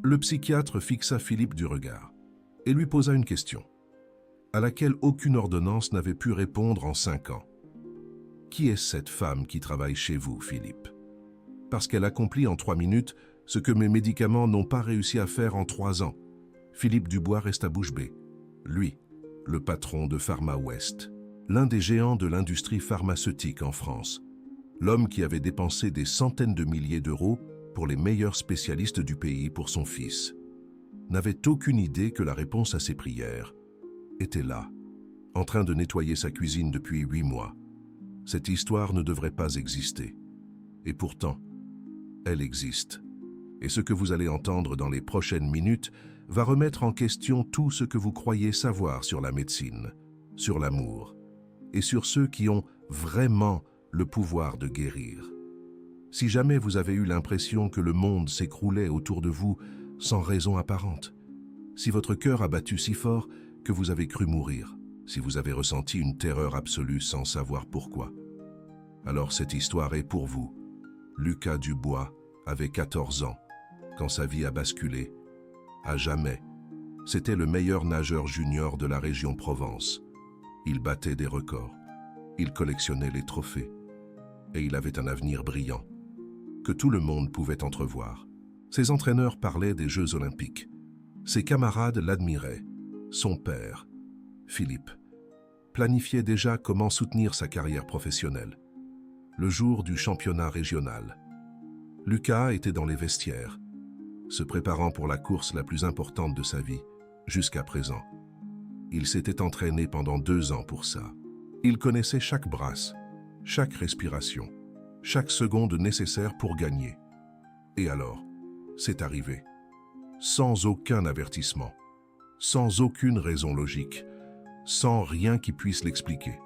Le psychiatre fixa Philippe du regard et lui posa une question, à laquelle aucune ordonnance n'avait pu répondre en 5 ans. Qui est cette femme qui travaille chez vous, Philippe? Parce qu'elle accomplit en 3 minutes ce que mes médicaments n'ont pas réussi à faire en 3 ans. Philippe Dubois resta bouche bée. Lui, le patron de Pharma West, l'un des géants de l'industrie pharmaceutique en France, l'homme qui avait dépensé des centaines de milliers d'euros pour les meilleurs spécialistes du pays pour son fils, n'avait aucune idée que la réponse à ses prières était là, en train de nettoyer sa cuisine depuis 8 mois. Cette histoire ne devrait pas exister. Et pourtant, elle existe. Et ce que vous allez entendre dans les prochaines minutes va remettre en question tout ce que vous croyez savoir sur la médecine, sur l'amour, et sur ceux qui ont vraiment le pouvoir de guérir. Si jamais vous avez eu l'impression que le monde s'écroulait autour de vous sans raison apparente, si votre cœur a battu si fort que vous avez cru mourir, si vous avez ressenti une terreur absolue sans savoir pourquoi, alors cette histoire est pour vous. Lucas Dubois avait 14 ans quand sa vie a basculé. À jamais, c'était le meilleur nageur junior de la région Provence. Il battait des records, il collectionnait les trophées, et il avait un avenir brillant, que tout le monde pouvait entrevoir. Ses entraîneurs parlaient des Jeux Olympiques. Ses camarades l'admiraient. Son père, Philippe, planifiait déjà comment soutenir sa carrière professionnelle. Le jour du championnat régional, Lucas était dans les vestiaires, se préparant pour la course la plus importante de sa vie, jusqu'à présent. Il s'était entraîné pendant 2 ans pour ça. Il connaissait chaque brasse, chaque respiration, chaque seconde nécessaire pour gagner. Et alors, c'est arrivé. Sans aucun avertissement, sans aucune raison logique, sans rien qui puisse l'expliquer.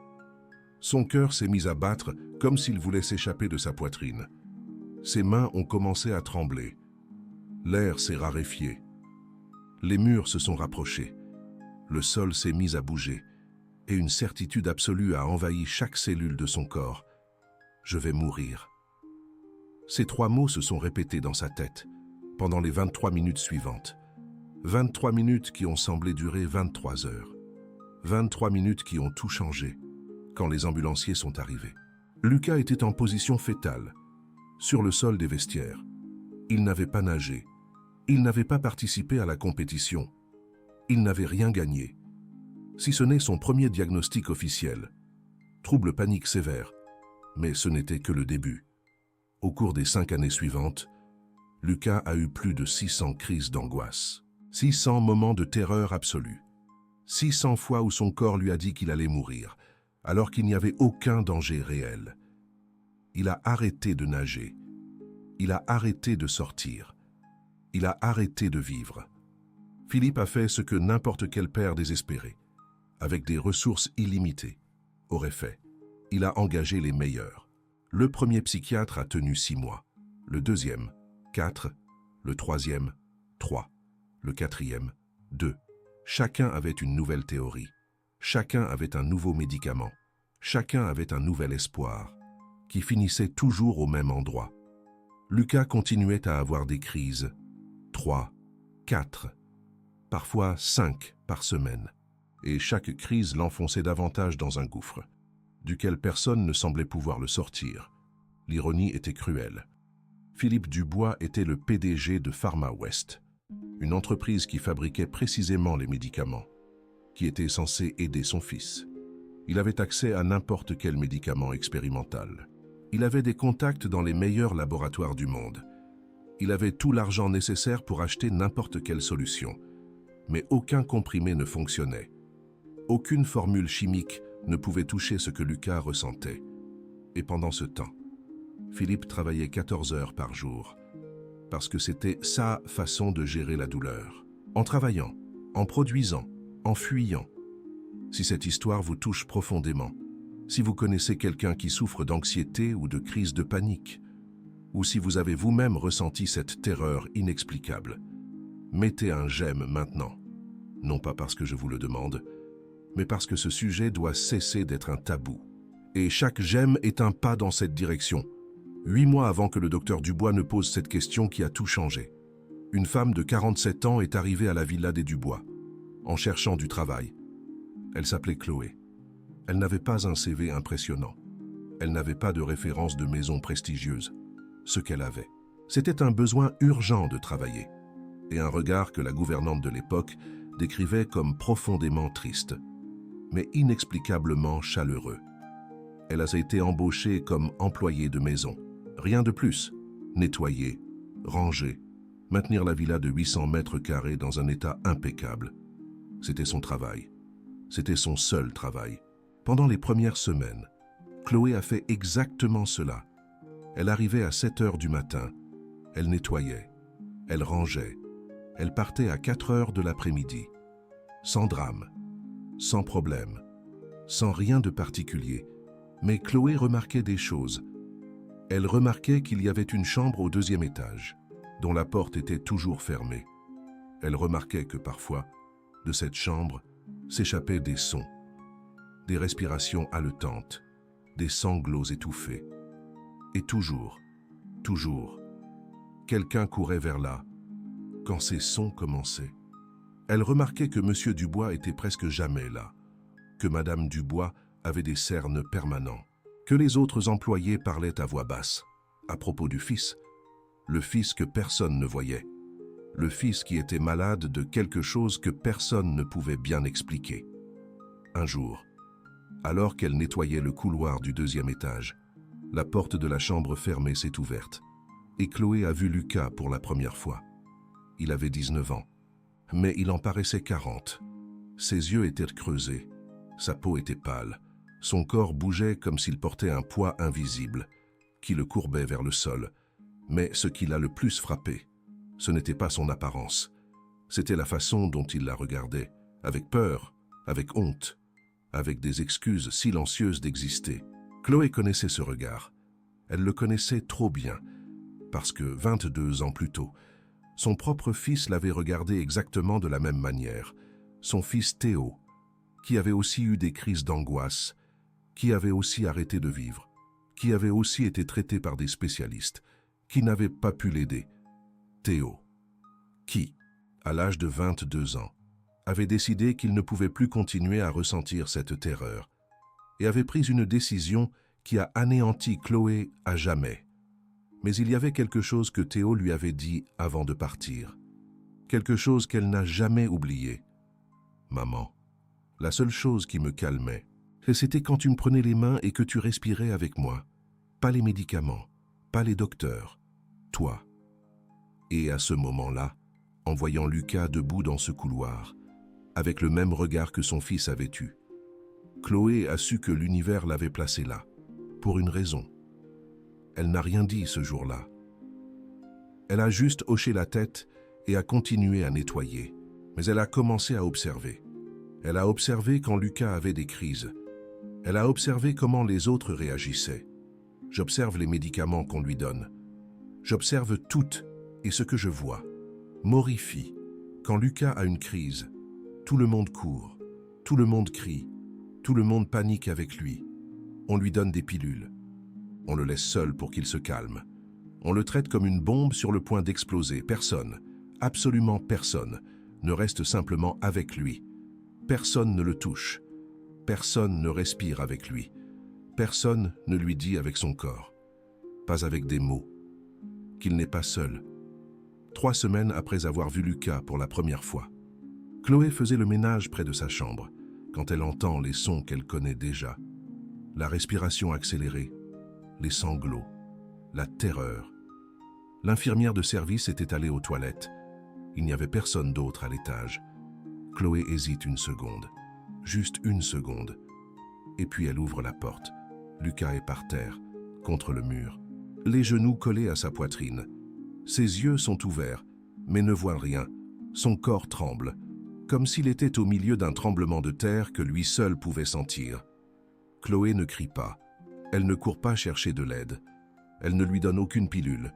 Son cœur s'est mis à battre comme s'il voulait s'échapper de sa poitrine. Ses mains ont commencé à trembler. L'air s'est raréfié. Les murs se sont rapprochés. Le sol s'est mis à bouger. Et une certitude absolue a envahi chaque cellule de son corps. Je vais mourir. Ces 3 mots se sont répétés dans sa tête pendant les 23 minutes suivantes. 23 minutes qui ont semblé durer 23 heures. 23 minutes qui ont tout changé quand les ambulanciers sont arrivés. Lucas était en position fétale, sur le sol des vestiaires. Il n'avait pas nagé. Il n'avait pas participé à la compétition. Il n'avait rien gagné, si ce n'est son premier diagnostic officiel. Trouble panique sévère, mais ce n'était que le début. Au cours des 5 années suivantes, Lucas a eu plus de 600 crises d'angoisse, 600 moments de terreur absolue, 600 fois où son corps lui a dit qu'il allait mourir, alors qu'il n'y avait aucun danger réel. Il a arrêté de nager, il a arrêté de sortir, il a arrêté de vivre. Philippe a fait ce que n'importe quel père désespéré, avec des ressources illimitées, aurait fait. Il a engagé les meilleurs. Le premier psychiatre a tenu 6 mois, le deuxième, 4, le troisième, 3, le quatrième, 2. Chacun avait une nouvelle théorie. Chacun avait un nouveau médicament. Chacun avait un nouvel espoir, qui finissait toujours au même endroit. Lucas continuait à avoir des crises, 3, 4, parfois 5 par semaine, et chaque crise l'enfonçait davantage dans un gouffre, duquel personne ne semblait pouvoir le sortir. L'ironie était cruelle. Philippe Dubois était le PDG de Pharma West, une entreprise qui fabriquait précisément les médicaments, qui était censée aider son fils. Il avait accès à n'importe quel médicament expérimental. Il avait des contacts dans les meilleurs laboratoires du monde. Il avait tout l'argent nécessaire pour acheter n'importe quelle solution. Mais aucun comprimé ne fonctionnait. Aucune formule chimique ne pouvait toucher ce que Lucas ressentait. Et pendant ce temps, Philippe travaillait 14 heures par jour, parce que c'était sa façon de gérer la douleur. En travaillant, en produisant, en fuyant. Si cette histoire vous touche profondément, si vous connaissez quelqu'un qui souffre d'anxiété ou de crise de panique, ou si vous avez vous-même ressenti cette terreur inexplicable, mettez un j'aime maintenant. Non pas parce que je vous le demande, mais parce que ce sujet doit cesser d'être un tabou. Et chaque j'aime est un pas dans cette direction. 8 mois avant que le docteur Dubois ne pose cette question qui a tout changé. Une femme de 47 ans est arrivée à la villa des Dubois, en cherchant du travail. Elle s'appelait Chloé. Elle n'avait pas un CV impressionnant. Elle n'avait pas de référence de maison prestigieuse. Ce qu'elle avait, c'était un besoin urgent de travailler, et un regard que la gouvernante de l'époque décrivait comme profondément triste, mais inexplicablement chaleureux. Elle a été embauchée comme employée de maison. Rien de plus. Nettoyer, ranger, maintenir la villa de 800 mètres carrés dans un état impeccable. C'était son travail. C'était son seul travail. Pendant les premières semaines, Chloé a fait exactement cela. Elle arrivait à 7 heures du matin. Elle nettoyait. Elle rangeait. Elle partait à 4 heures de l'après-midi. Sans drame, sans problème, sans rien de particulier. Mais Chloé remarquait des choses. Elle remarquait qu'il y avait une chambre au 2e étage, dont la porte était toujours fermée. Elle remarquait que parfois, de cette chambre, s'échappaient des sons, des respirations haletantes, des sanglots étouffés. Et toujours, quelqu'un courait vers là, quand ces sons commençaient. Elle remarquait que M. Dubois était presque jamais là, que Mme Dubois avait des cernes permanents, que les autres employés parlaient à voix basse, à propos du fils, le fils que personne ne voyait, le fils qui était malade de quelque chose que personne ne pouvait bien expliquer. Un jour, alors qu'elle nettoyait le couloir du 2e étage, la porte de la chambre fermée s'est ouverte, et Chloé a vu Lucas pour la première fois. Il avait 19 ans, mais il en paraissait 40. Ses yeux étaient creusés, sa peau était pâle, son corps bougeait comme s'il portait un poids invisible, qui le courbait vers le sol. Mais ce qui l'a le plus frappé, ce n'était pas son apparence, c'était la façon dont il la regardait, avec peur, avec honte, avec des excuses silencieuses d'exister. Chloé connaissait ce regard. Elle le connaissait trop bien, parce que 22 ans plus tôt, son propre fils l'avait regardé exactement de la même manière, son fils Théo, qui avait aussi eu des crises d'angoisse, qui avait aussi arrêté de vivre, qui avait aussi été traité par des spécialistes, qui n'avaient pas pu l'aider. Théo, qui, à l'âge de 22 ans, avait décidé qu'il ne pouvait plus continuer à ressentir cette terreur, et avait pris une décision qui a anéanti Chloé à jamais. Mais il y avait quelque chose que Théo lui avait dit avant de partir, quelque chose qu'elle n'a jamais oublié. « Maman, la seule chose qui me calmait, c'était quand tu me prenais les mains et que tu respirais avec moi. Pas les médicaments, pas les docteurs, toi. » Et à ce moment-là, en voyant Lucas debout dans ce couloir, avec le même regard que son fils avait eu, Chloé a su que l'univers l'avait placé là, pour une raison. Elle n'a rien dit ce jour-là. Elle a juste hoché la tête et a continué à nettoyer, mais elle a commencé à observer. Elle a observé quand Lucas avait des crises. Elle a observé comment les autres réagissaient. J'observe les médicaments qu'on lui donne. J'observe tout et ce que je vois m'horrifie. Quand Lucas a une crise, tout le monde court, tout le monde crie, tout le monde panique avec lui. On lui donne des pilules. On le laisse seul pour qu'il se calme. On le traite comme une bombe sur le point d'exploser. Personne, absolument personne, ne reste simplement avec lui. Personne ne le touche. Personne ne respire avec lui. Personne ne lui dit avec son corps, pas avec des mots, qu'il n'est pas seul. 3 semaines après avoir vu Lucas pour la première fois, Chloé faisait le ménage près de sa chambre, quand elle entend les sons qu'elle connaît déjà. La respiration accélérée, les sanglots, la terreur. L'infirmière de service était allée aux toilettes. Il n'y avait personne d'autre à l'étage. Chloé hésite une seconde, juste une seconde. Et puis elle ouvre la porte. Lucas est par terre, contre le mur, les genoux collés à sa poitrine. Ses yeux sont ouverts, mais ne voient rien. Son corps tremble, comme s'il était au milieu d'un tremblement de terre que lui seul pouvait sentir. Chloé ne crie pas. Elle ne court pas chercher de l'aide. Elle ne lui donne aucune pilule.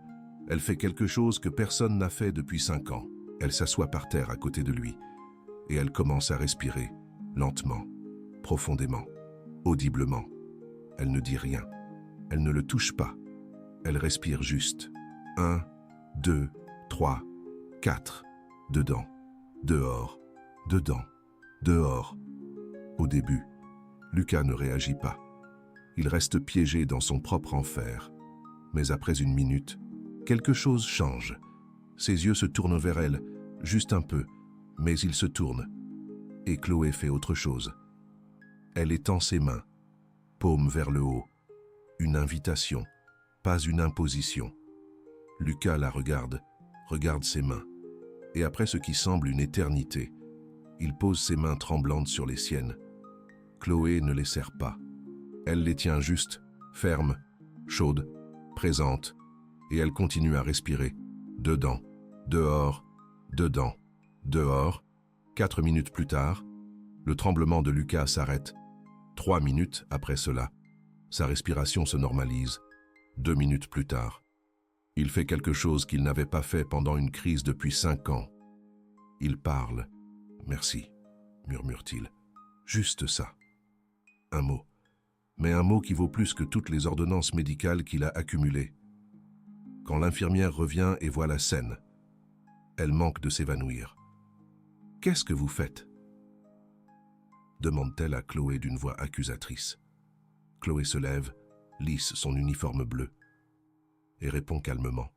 Elle fait quelque chose que personne n'a fait depuis 5 ans. Elle s'assoit par terre à côté de lui, et elle commence à respirer, lentement, profondément, audiblement. Elle ne dit rien. Elle ne le touche pas. Elle respire juste. 1, 2, 3, 4. Dedans, dehors, dedans, dehors. Au début, Lucas ne réagit pas. Il reste piégé dans son propre enfer. Mais après une minute, quelque chose change. Ses yeux se tournent vers elle, juste un peu, mais ils se tournent. Et Chloé fait autre chose. Elle étend ses mains, paume vers le haut. Une invitation, pas une imposition. Lucas la regarde ses mains. Et après ce qui semble une éternité, il pose ses mains tremblantes sur les siennes. Chloé ne les serre pas. Elle les tient juste, fermes, chaudes, présentes, et elle continue à respirer. Dedans, dehors, dedans, dehors. 4 minutes plus tard, le tremblement de Lucas s'arrête. 3 minutes après cela, sa respiration se normalise. 2 minutes plus tard, il fait quelque chose qu'il n'avait pas fait pendant une crise depuis 5 ans. Il parle. « Merci », murmure-t-il. Juste ça. Un mot. Mais un mot qui vaut plus que toutes les ordonnances médicales qu'il a accumulées. Quand l'infirmière revient et voit la scène, elle manque de s'évanouir. « Qu'est-ce que vous faites ?» demande-t-elle à Chloé d'une voix accusatrice. Chloé se lève, lisse son uniforme bleu, et répond calmement.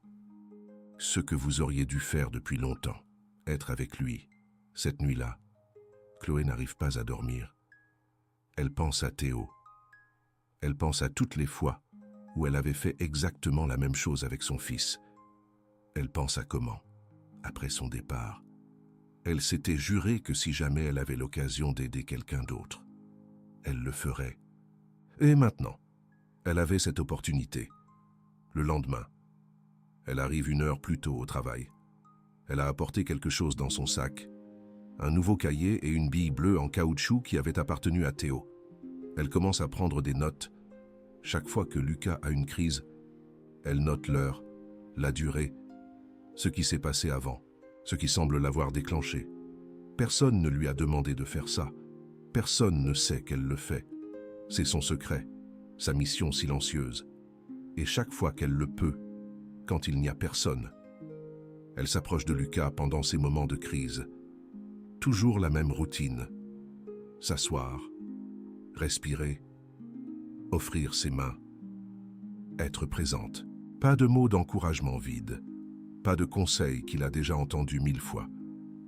« Ce que vous auriez dû faire depuis longtemps, être avec lui, cette nuit-là. » Chloé n'arrive pas à dormir. Elle pense à Théo. Elle pense à toutes les fois où elle avait fait exactement la même chose avec son fils. Elle pense à comment, après son départ, elle s'était juré que si jamais elle avait l'occasion d'aider quelqu'un d'autre, elle le ferait. Et maintenant, elle avait cette opportunité. Le lendemain, elle arrive 1 heure plus tôt au travail. Elle a apporté quelque chose dans son sac, un nouveau cahier et une bille bleue en caoutchouc qui avait appartenu à Théo. Elle commence à prendre des notes. Chaque fois que Lucas a une crise, elle note l'heure, la durée, ce qui s'est passé avant, ce qui semble l'avoir déclenché. Personne ne lui a demandé de faire ça. Personne ne sait qu'elle le fait. C'est son secret, sa mission silencieuse. Et chaque fois qu'elle le peut, quand il n'y a personne, elle s'approche de Lucas pendant ces moments de crise. Toujours la même routine. S'asseoir, respirer, offrir ses mains, être présente. Pas de mots d'encouragement vides, pas de conseils qu'il a déjà entendus 1000 fois.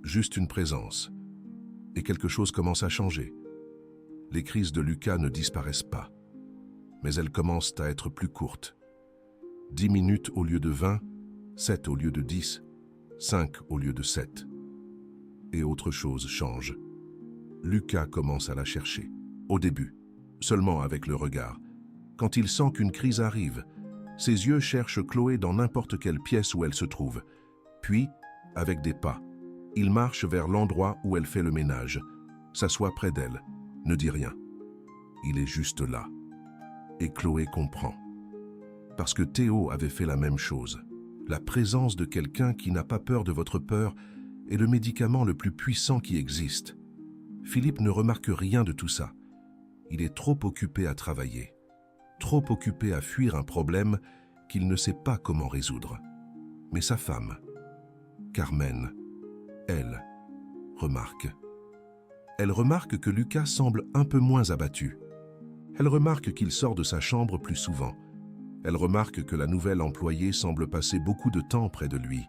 Juste une présence. Et quelque chose commence à changer. Les crises de Lucas ne disparaissent pas, mais elles commencent à être plus courtes. 10 minutes au lieu de 20, 7 au lieu de 10, 5 au lieu de 7. Et autre chose change. Lucas commence à la chercher. Au début, seulement avec le regard. Quand il sent qu'une crise arrive, ses yeux cherchent Chloé dans n'importe quelle pièce où elle se trouve. Puis, avec des pas, il marche vers l'endroit où elle fait le ménage, s'assoit près d'elle, ne dit rien. Il est juste là. Et Chloé comprend. Parce que Théo avait fait la même chose. La présence de quelqu'un qui n'a pas peur de votre peur est le médicament le plus puissant qui existe. Philippe ne remarque rien de tout ça. Il est trop occupé à travailler, trop occupé à fuir un problème qu'il ne sait pas comment résoudre. Mais sa femme, Carmen, elle, remarque. Elle remarque que Lucas semble un peu moins abattu. Elle remarque qu'il sort de sa chambre plus souvent. Elle remarque que la nouvelle employée semble passer beaucoup de temps près de lui.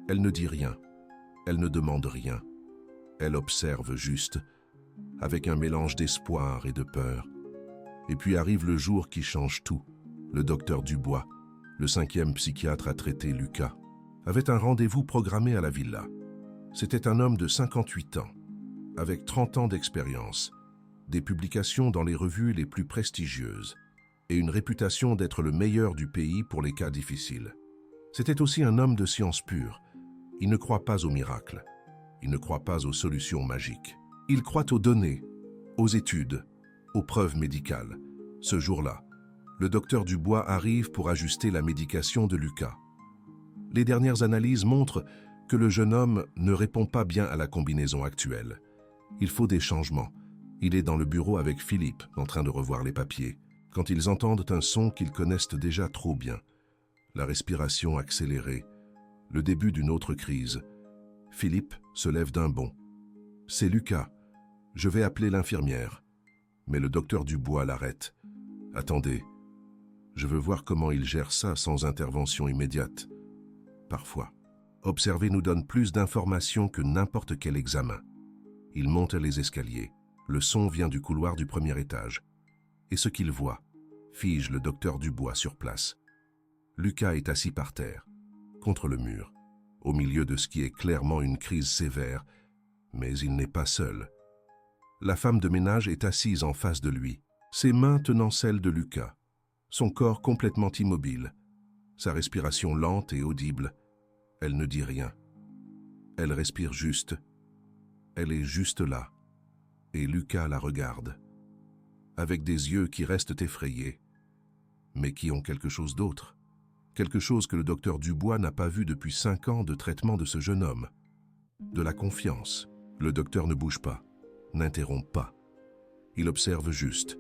Elle ne dit rien. Elle ne demande rien. Elle observe juste, avec un mélange d'espoir et de peur. Et puis arrive le jour qui change tout. Le docteur Dubois, le 5e psychiatre à traiter Lucas, avait un rendez-vous programmé à la villa. C'était un homme de 58 ans, avec 30 ans d'expérience, des publications dans les revues les plus prestigieuses et une réputation d'être le meilleur du pays pour les cas difficiles. C'était aussi un homme de science pure. Il ne croit pas aux miracles. Il ne croit pas aux solutions magiques. Il croit aux données, aux études, aux preuves médicales. Ce jour-là, le docteur Dubois arrive pour ajuster la médication de Lucas. Les dernières analyses montrent que le jeune homme ne répond pas bien à la combinaison actuelle. Il faut des changements. Il est dans le bureau avec Philippe, en train de revoir les papiers, quand ils entendent un son qu'ils connaissent déjà trop bien. La respiration accélérée, Le début d'une autre crise. Philippe se lève d'un bond. « C'est Lucas. Je vais appeler l'infirmière. » Mais le docteur Dubois l'arrête. « Attendez. Je veux voir comment il gère ça sans intervention immédiate. » Parfois, observer nous donne plus d'informations que n'importe quel examen. Il monte les escaliers. Le son vient du couloir du premier étage. Et ce qu'il voit fige le docteur Dubois sur place. Lucas est assis par terre, contre le mur, au milieu de ce qui est clairement une crise sévère, mais il n'est pas seul. La femme de ménage est assise en face de lui, ses mains tenant celles de Lucas, son corps complètement immobile, sa respiration lente et audible. Elle ne dit rien. Elle respire juste. Elle est juste là. Et Lucas la regarde, avec des yeux qui restent effrayés, mais qui ont quelque chose d'autre. Quelque chose que le docteur Dubois n'a pas vu depuis 5 ans de traitement de ce jeune homme. De la confiance. Le docteur ne bouge pas, n'interrompt pas. Il observe juste.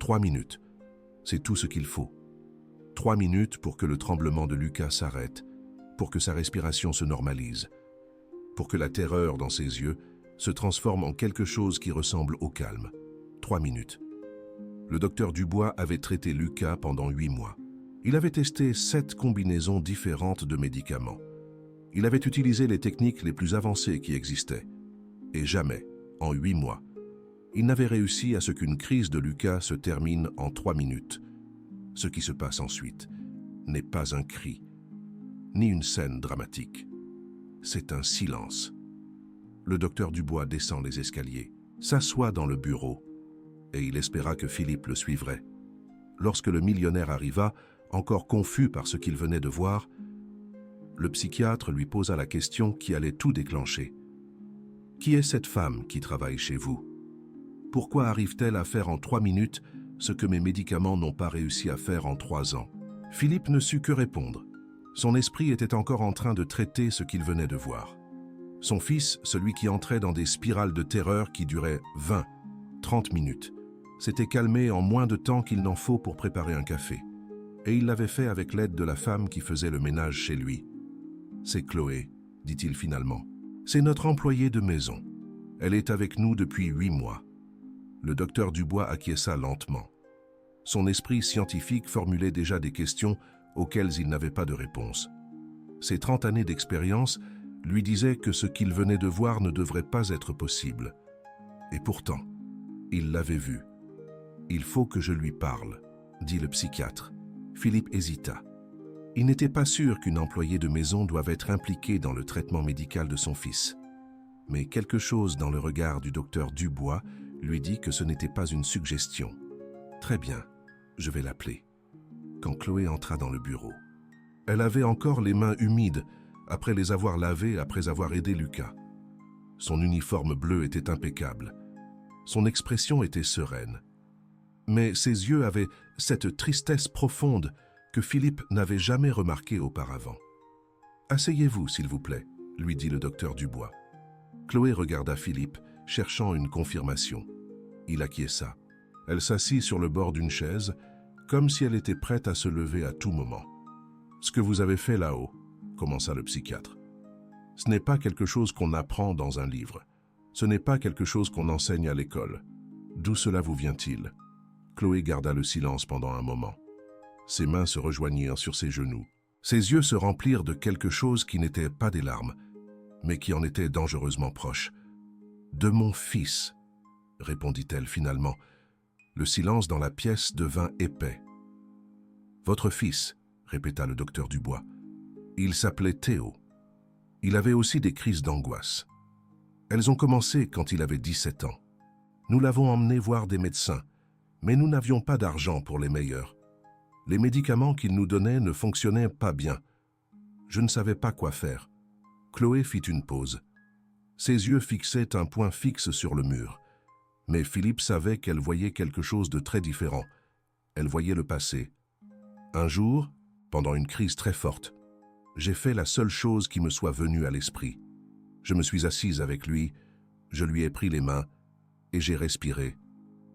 3 minutes, c'est tout ce qu'il faut. 3 minutes pour que le tremblement de Lucas s'arrête, pour que sa respiration se normalise, pour que la terreur dans ses yeux se transforme en quelque chose qui ressemble au calme. 3 minutes. Le docteur Dubois avait traité Lucas pendant 8 mois. Il avait testé 7 combinaisons différentes de médicaments. Il avait utilisé les techniques les plus avancées qui existaient. Et jamais, en 8 mois, il n'avait réussi à ce qu'une crise de Lucas se termine en 3 minutes. Ce qui se passe ensuite n'est pas un cri, ni une scène dramatique. C'est un silence. Le docteur Dubois descend les escaliers, s'assoit dans le bureau, et il espéra que Philippe le suivrait. Lorsque le millionnaire arriva, encore confus par ce qu'il venait de voir, le psychiatre lui posa la question qui allait tout déclencher. « Qui est cette femme qui travaille chez vous? Pourquoi arrive-t-elle à faire en 3 minutes ce que mes médicaments n'ont pas réussi à faire en 3 ans ?» Philippe ne sut que répondre. Son esprit était encore en train de traiter ce qu'il venait de voir. Son fils, celui qui entrait dans des spirales de terreur qui duraient 20, 30 minutes, s'était calmé en moins de temps qu'il n'en faut pour préparer un café. Et il l'avait fait avec l'aide de la femme qui faisait le ménage chez lui. « C'est Chloé, dit-il finalement. C'est notre employée de maison. Elle est avec nous depuis 8 mois. » Le docteur Dubois acquiesça lentement. Son esprit scientifique formulait déjà des questions auxquelles il n'avait pas de réponse. Ses 30 années d'expérience lui disaient que ce qu'il venait de voir ne devrait pas être possible. Et pourtant, il l'avait vu. « Il faut que je lui parle, » dit le psychiatre. Philippe hésita. Il n'était pas sûr qu'une employée de maison doive être impliquée dans le traitement médical de son fils. Mais quelque chose dans le regard du docteur Dubois lui dit que ce n'était pas une suggestion. « Très bien, je vais l'appeler. » Quand Chloé entra dans le bureau, elle avait encore les mains humides après les avoir lavées après avoir aidé Lucas. Son uniforme bleu était impeccable. Son expression était sereine. Mais ses yeux avaient cette tristesse profonde que Philippe n'avait jamais remarquée auparavant. « Asseyez-vous, s'il vous plaît, » lui dit le docteur Dubois. Chloé regarda Philippe, cherchant une confirmation. Il acquiesça. Elle s'assit sur le bord d'une chaise, comme si elle était prête à se lever à tout moment. « Ce que vous avez fait là-haut, » commença le psychiatre. « Ce n'est pas quelque chose qu'on apprend dans un livre. Ce n'est pas quelque chose qu'on enseigne à l'école. D'où cela vous vient-il » Chloé garda le silence pendant un moment. Ses mains se rejoignirent sur ses genoux. Ses yeux se remplirent de quelque chose qui n'était pas des larmes, mais qui en était dangereusement proche. « De mon fils, » répondit-elle finalement. Le silence dans la pièce devint épais. « Votre fils, » répéta le docteur Dubois. Il s'appelait Théo. Il avait aussi des crises d'angoisse. Elles ont commencé quand il avait 17 ans. Nous l'avons emmené voir des médecins, mais nous n'avions pas d'argent pour les meilleurs. Les médicaments qu'il nous donnait ne fonctionnaient pas bien. Je ne savais pas quoi faire. Chloé fit une pause. Ses yeux fixaient un point fixe sur le mur. Mais Philippe savait qu'elle voyait quelque chose de très différent. Elle voyait le passé. Un jour, pendant une crise très forte, j'ai fait la seule chose qui me soit venue à l'esprit. Je me suis assise avec lui, je lui ai pris les mains et j'ai respiré.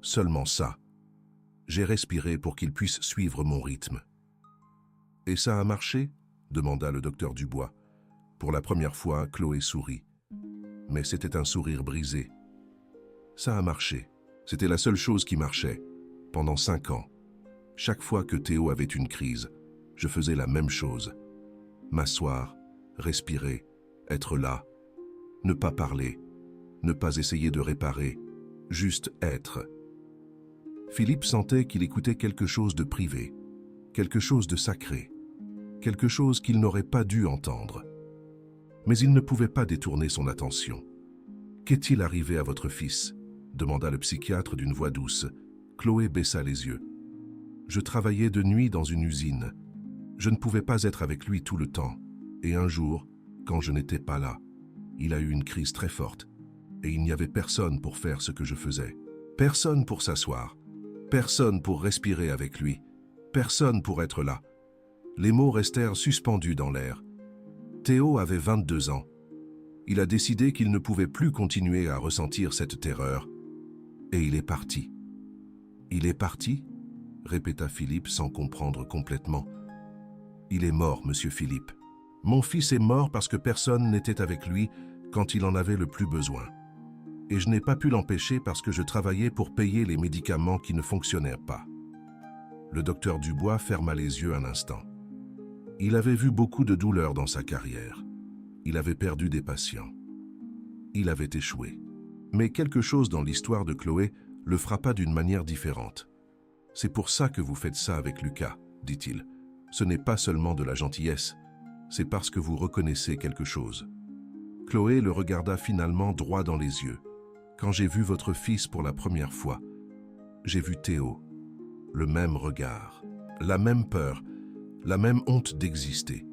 Seulement ça. J'ai respiré pour qu'il puisse suivre mon rythme. « Et ça a marché ?» demanda le docteur Dubois. Pour la première fois, Chloé sourit. Mais c'était un sourire brisé. Ça a marché. C'était la seule chose qui marchait. Pendant 5 ans, chaque fois que Théo avait une crise, je faisais la même chose. M'asseoir, respirer, être là, ne pas parler, ne pas essayer de réparer, juste être. Philippe sentait qu'il écoutait quelque chose de privé, quelque chose de sacré, quelque chose qu'il n'aurait pas dû entendre. Mais il ne pouvait pas détourner son attention. « Qu'est-il arrivé à votre fils ?» demanda le psychiatre d'une voix douce. Chloé baissa les yeux. « Je travaillais de nuit dans une usine. Je ne pouvais pas être avec lui tout le temps. Et un jour, quand je n'étais pas là, il a eu une crise très forte. Et il n'y avait personne pour faire ce que je faisais. Personne pour s'asseoir. Personne pour respirer avec lui. Personne pour être là. » Les mots restèrent suspendus dans l'air. Théo avait 22 ans. Il a décidé qu'il ne pouvait plus continuer à ressentir cette terreur. Et il est parti. « Il est parti ?» répéta Philippe sans comprendre complètement. « Il est mort, monsieur Philippe. Mon fils est mort parce que personne n'était avec lui quand il en avait le plus besoin. Et je n'ai pas pu l'empêcher parce que je travaillais pour payer les médicaments qui ne fonctionnaient pas. » Le docteur Dubois ferma les yeux un instant. Il avait vu beaucoup de douleurs dans sa carrière. Il avait perdu des patients. Il avait échoué. Mais quelque chose dans l'histoire de Chloé le frappa d'une manière différente. « C'est pour ça que vous faites ça avec Lucas, dit-il. Ce n'est pas seulement de la gentillesse, c'est parce que vous reconnaissez quelque chose. » Chloé le regarda finalement droit dans les yeux. « Quand j'ai vu votre fils pour la première fois, j'ai vu Théo. Le même regard, la même peur, la même honte d'exister.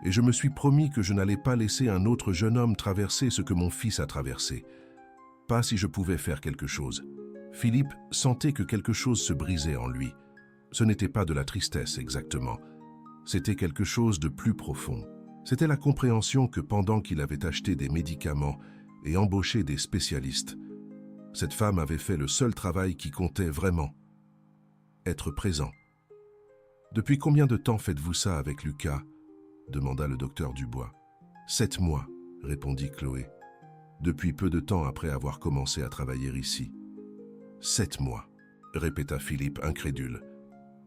Et je me suis promis que je n'allais pas laisser un autre jeune homme traverser ce que mon fils a traversé. Pas si je pouvais faire quelque chose. » Philippe sentait que quelque chose se brisait en lui. Ce n'était pas de la tristesse exactement. C'était quelque chose de plus profond. C'était la compréhension que pendant qu'il avait acheté des médicaments et embauché des spécialistes, cette femme avait fait le seul travail qui comptait vraiment. Être présent. « Depuis combien de temps faites-vous ça avec Lucas ?» demanda le docteur Dubois. « 7 mois, répondit Chloé. Depuis peu de temps après avoir commencé à travailler ici. » 7 mois, répéta Philippe incrédule.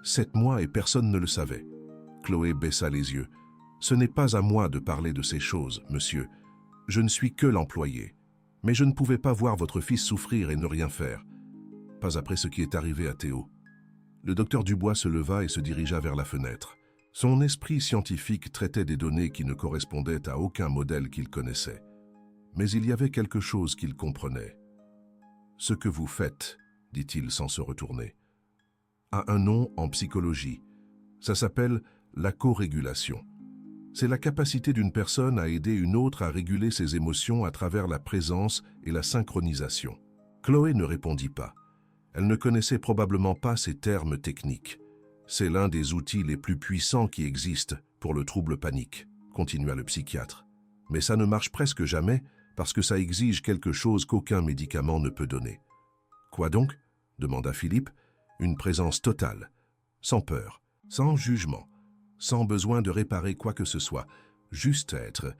7 mois et personne ne le savait. Chloé baissa les yeux. « Ce n'est pas à moi de parler de ces choses, monsieur. Je ne suis que l'employé. Mais je ne pouvais pas voir votre fils souffrir et ne rien faire. Pas après ce qui est arrivé à Théo. » Le docteur Dubois se leva et se dirigea vers la fenêtre. Son esprit scientifique traitait des données qui ne correspondaient à aucun modèle qu'il connaissait. Mais il y avait quelque chose qu'il comprenait. « Ce que vous faites, dit-il sans se retourner, a un nom en psychologie. Ça s'appelle la co-régulation. C'est la capacité d'une personne à aider une autre à réguler ses émotions à travers la présence et la synchronisation. » Chloé ne répondit pas. Elle ne connaissait probablement pas ces termes techniques. « C'est l'un des outils les plus puissants qui existent pour le trouble panique, » continua le psychiatre. « Mais ça ne marche presque jamais parce que ça exige quelque chose qu'aucun médicament ne peut donner. » « Quoi donc ?» demanda Philippe. « Une présence totale, sans peur, sans jugement, sans besoin de réparer quoi que ce soit, juste être.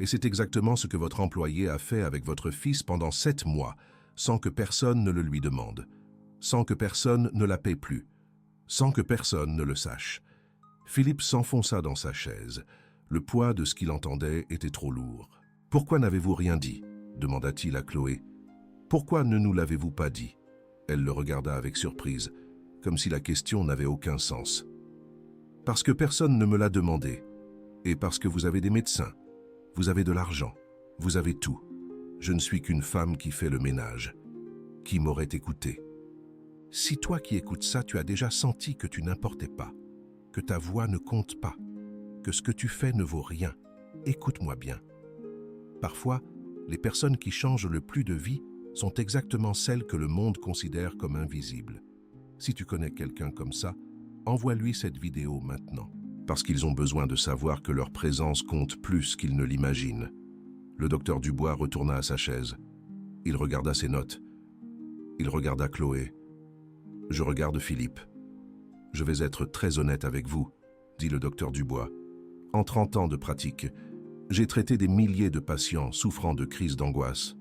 Et c'est exactement ce que votre employé a fait avec votre fils pendant 7 mois, sans que personne ne le lui demande, sans que personne ne la paie plus, sans que personne ne le sache. » Philippe s'enfonça dans sa chaise. Le poids de ce qu'il entendait était trop lourd. « Pourquoi n'avez-vous rien dit ?» demanda-t-il à Chloé. « Pourquoi ne nous l'avez-vous pas dit ?» Elle le regarda avec surprise, comme si la question n'avait aucun sens. « Parce que personne ne me l'a demandé, et parce que vous avez des médecins, vous avez de l'argent, vous avez tout. Je ne suis qu'une femme qui fait le ménage. Qui m'aurait écouté ? Si toi qui écoutes ça, tu as déjà senti que tu n'importais pas, que ta voix ne compte pas, que ce que tu fais ne vaut rien, écoute-moi bien. Parfois, les personnes qui changent le plus de vie sont exactement celles que le monde considère comme invisibles. Si tu connais quelqu'un comme ça, envoie-lui cette vidéo maintenant, parce qu'ils ont besoin de savoir que leur présence compte plus qu'ils ne l'imaginent. » Le docteur Dubois retourna à sa chaise. Il regarda ses notes. Il regarda Chloé. « Je regarde Philippe. Je vais être très honnête avec vous, dit le docteur Dubois. En 30 ans de pratique, J'ai traité des milliers de patients souffrant de crises d'angoisse.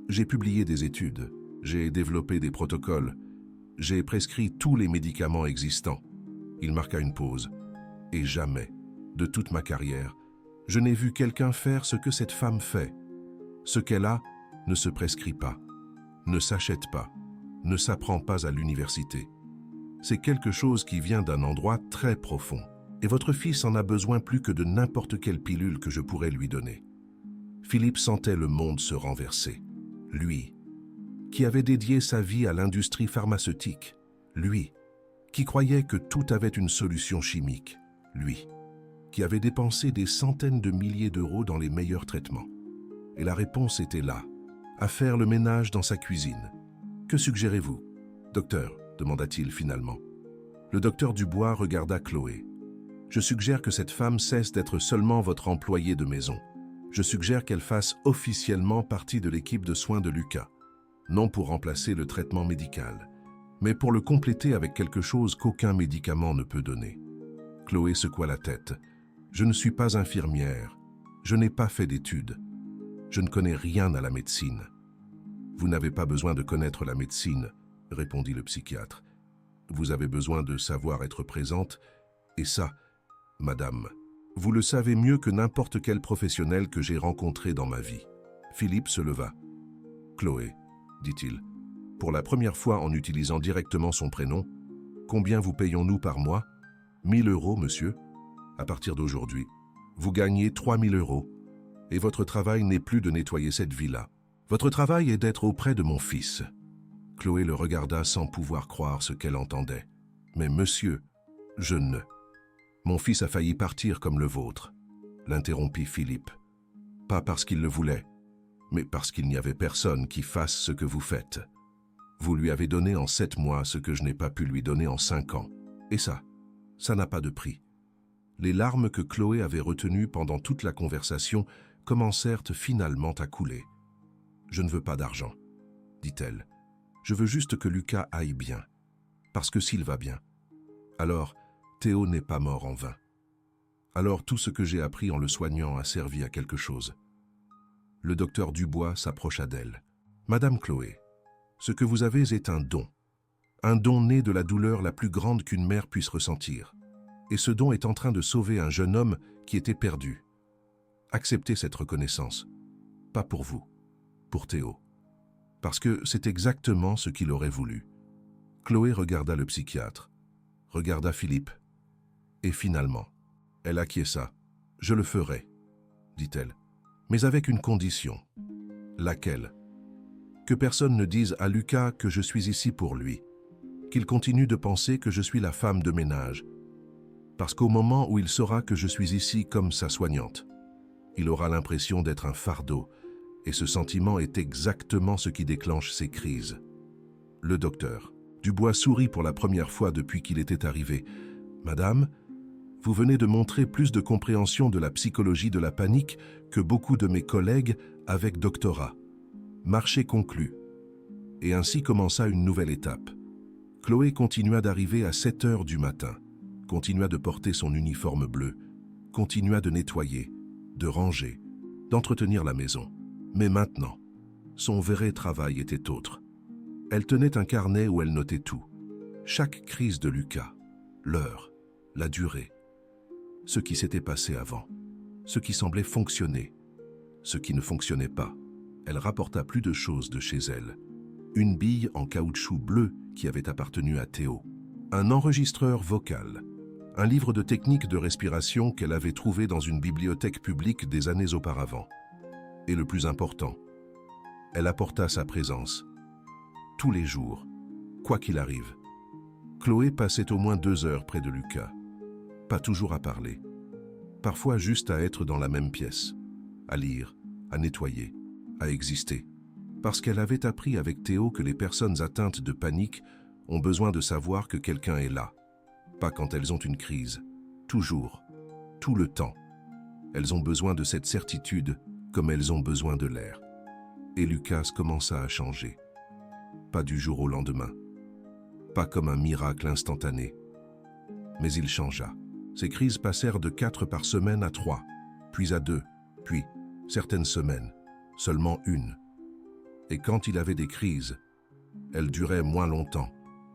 J'ai publié des études, j'ai développé des protocoles, j'ai prescrit tous les médicaments existants. Il marqua une pause. Et jamais, de toute ma carrière, je n'ai vu quelqu'un faire ce que cette femme fait. Ce qu'elle a ne se prescrit pas, ne s'achète pas, ne s'apprend pas à l'université. C'est quelque chose qui vient d'un endroit très profond. Et votre fils en a besoin plus que de n'importe quelle pilule que je pourrais lui donner. Philippe sentait le monde se renverser. Lui, qui avait dédié sa vie à l'industrie pharmaceutique. Lui, qui croyait que tout avait une solution chimique. Lui, qui avait dépensé des centaines de milliers d'euros dans les meilleurs traitements. Et la réponse était là, à faire le ménage dans sa cuisine. « Que suggérez-vous, docteur ?» demanda-t-il finalement. Le docteur Dubois regarda Chloé. « Je suggère que cette femme cesse d'être seulement votre employée de maison. Je suggère qu'elle fasse officiellement partie de l'équipe de soins de Lucas, non pour remplacer le traitement médical, mais pour le compléter avec quelque chose qu'aucun médicament ne peut donner. » Chloé secoua la tête. « Je ne suis pas infirmière. Je n'ai pas fait d'études. Je ne connais rien à la médecine. » « Vous n'avez pas besoin de connaître la médecine, » répondit le psychiatre. « Vous avez besoin de savoir être présente, et ça, madame, vous le savez mieux que n'importe quel professionnel que j'ai rencontré dans ma vie. » Philippe se leva. « Chloé, » dit-il, pour la première fois en utilisant directement son prénom, « combien vous payons-nous par mois ? 1 000 euros, monsieur. À partir d'aujourd'hui, vous gagnez 3 000 euros, et votre travail n'est plus de nettoyer cette villa. Votre travail est d'être auprès de mon fils. » Chloé le regarda sans pouvoir croire ce qu'elle entendait. « Mais monsieur, je ne... Mon fils a failli partir comme le vôtre, » l'interrompit Philippe. « Pas parce qu'il le voulait, mais parce qu'il n'y avait personne qui fasse ce que vous faites. Vous lui avez donné en 7 mois ce que je n'ai pas pu lui donner en 5 ans. Et ça n'a pas de prix. » Les larmes que Chloé avait retenues pendant toute la conversation commencèrent finalement à couler. « Je ne veux pas d'argent, » dit-elle. « Je veux juste que Lucas aille bien. Parce que s'il va bien, alors Théo n'est pas mort en vain. Alors tout ce que j'ai appris en le soignant a servi à quelque chose. » Le docteur Dubois s'approcha d'elle. « Madame Chloé, ce que vous avez est un don né de la douleur la plus grande qu'une mère puisse ressentir. Et ce don est en train de sauver un jeune homme qui était perdu. Acceptez cette reconnaissance, pas pour vous, pour Théo, parce que c'est exactement ce qu'il aurait voulu. » Chloé regarda le psychiatre, regarda Philippe, et finalement, elle acquiesça. « Je le ferai, » dit-elle, « mais avec une condition. » « Laquelle ? Que personne ne dise à Lucas que je suis ici pour lui, qu'il continue de penser que je suis la femme de ménage, parce qu'au moment où il saura que je suis ici comme sa soignante, il aura l'impression d'être un fardeau, et ce sentiment est exactement ce qui déclenche ces crises. » Le docteur Dubois sourit pour la première fois depuis qu'il était arrivé. « Madame, vous venez de montrer plus de compréhension de la psychologie de la panique que beaucoup de mes collègues avec doctorat. Marché conclu. » Et ainsi commença une nouvelle étape. Chloé continua d'arriver à 7 heures du matin, continua de porter son uniforme bleu, continua de nettoyer, de ranger, d'entretenir la maison. Mais maintenant, son vrai travail était autre. Elle tenait un carnet où elle notait tout. Chaque crise de Lucas, l'heure, la durée, ce qui s'était passé avant, ce qui semblait fonctionner, ce qui ne fonctionnait pas. Elle rapporta plus de choses de chez elle. Une bille en caoutchouc bleu qui avait appartenu à Théo, un enregistreur vocal, un livre de techniques de respiration qu'elle avait trouvé dans une bibliothèque publique des années auparavant. Et le plus important, elle apporta sa présence. Tous les jours, quoi qu'il arrive. Chloé passait au moins 2 heures près de Lucas. Pas toujours à parler. Parfois juste à être dans la même pièce, à lire, à nettoyer, à exister. Parce qu'elle avait appris avec Théo que les personnes atteintes de panique ont besoin de savoir que quelqu'un est là. Pas quand elles ont une crise. Toujours. Tout le temps. Elles ont besoin de cette certitude comme elles ont besoin de l'air. Et Lucas commença à changer. Pas du jour au lendemain. Pas comme un miracle instantané. Mais il changea. Ses crises passèrent de 4 par semaine à 3, puis à 2, Puis, certaines semaines, seulement une. Et quand il avait des crises, elles duraient moins longtemps,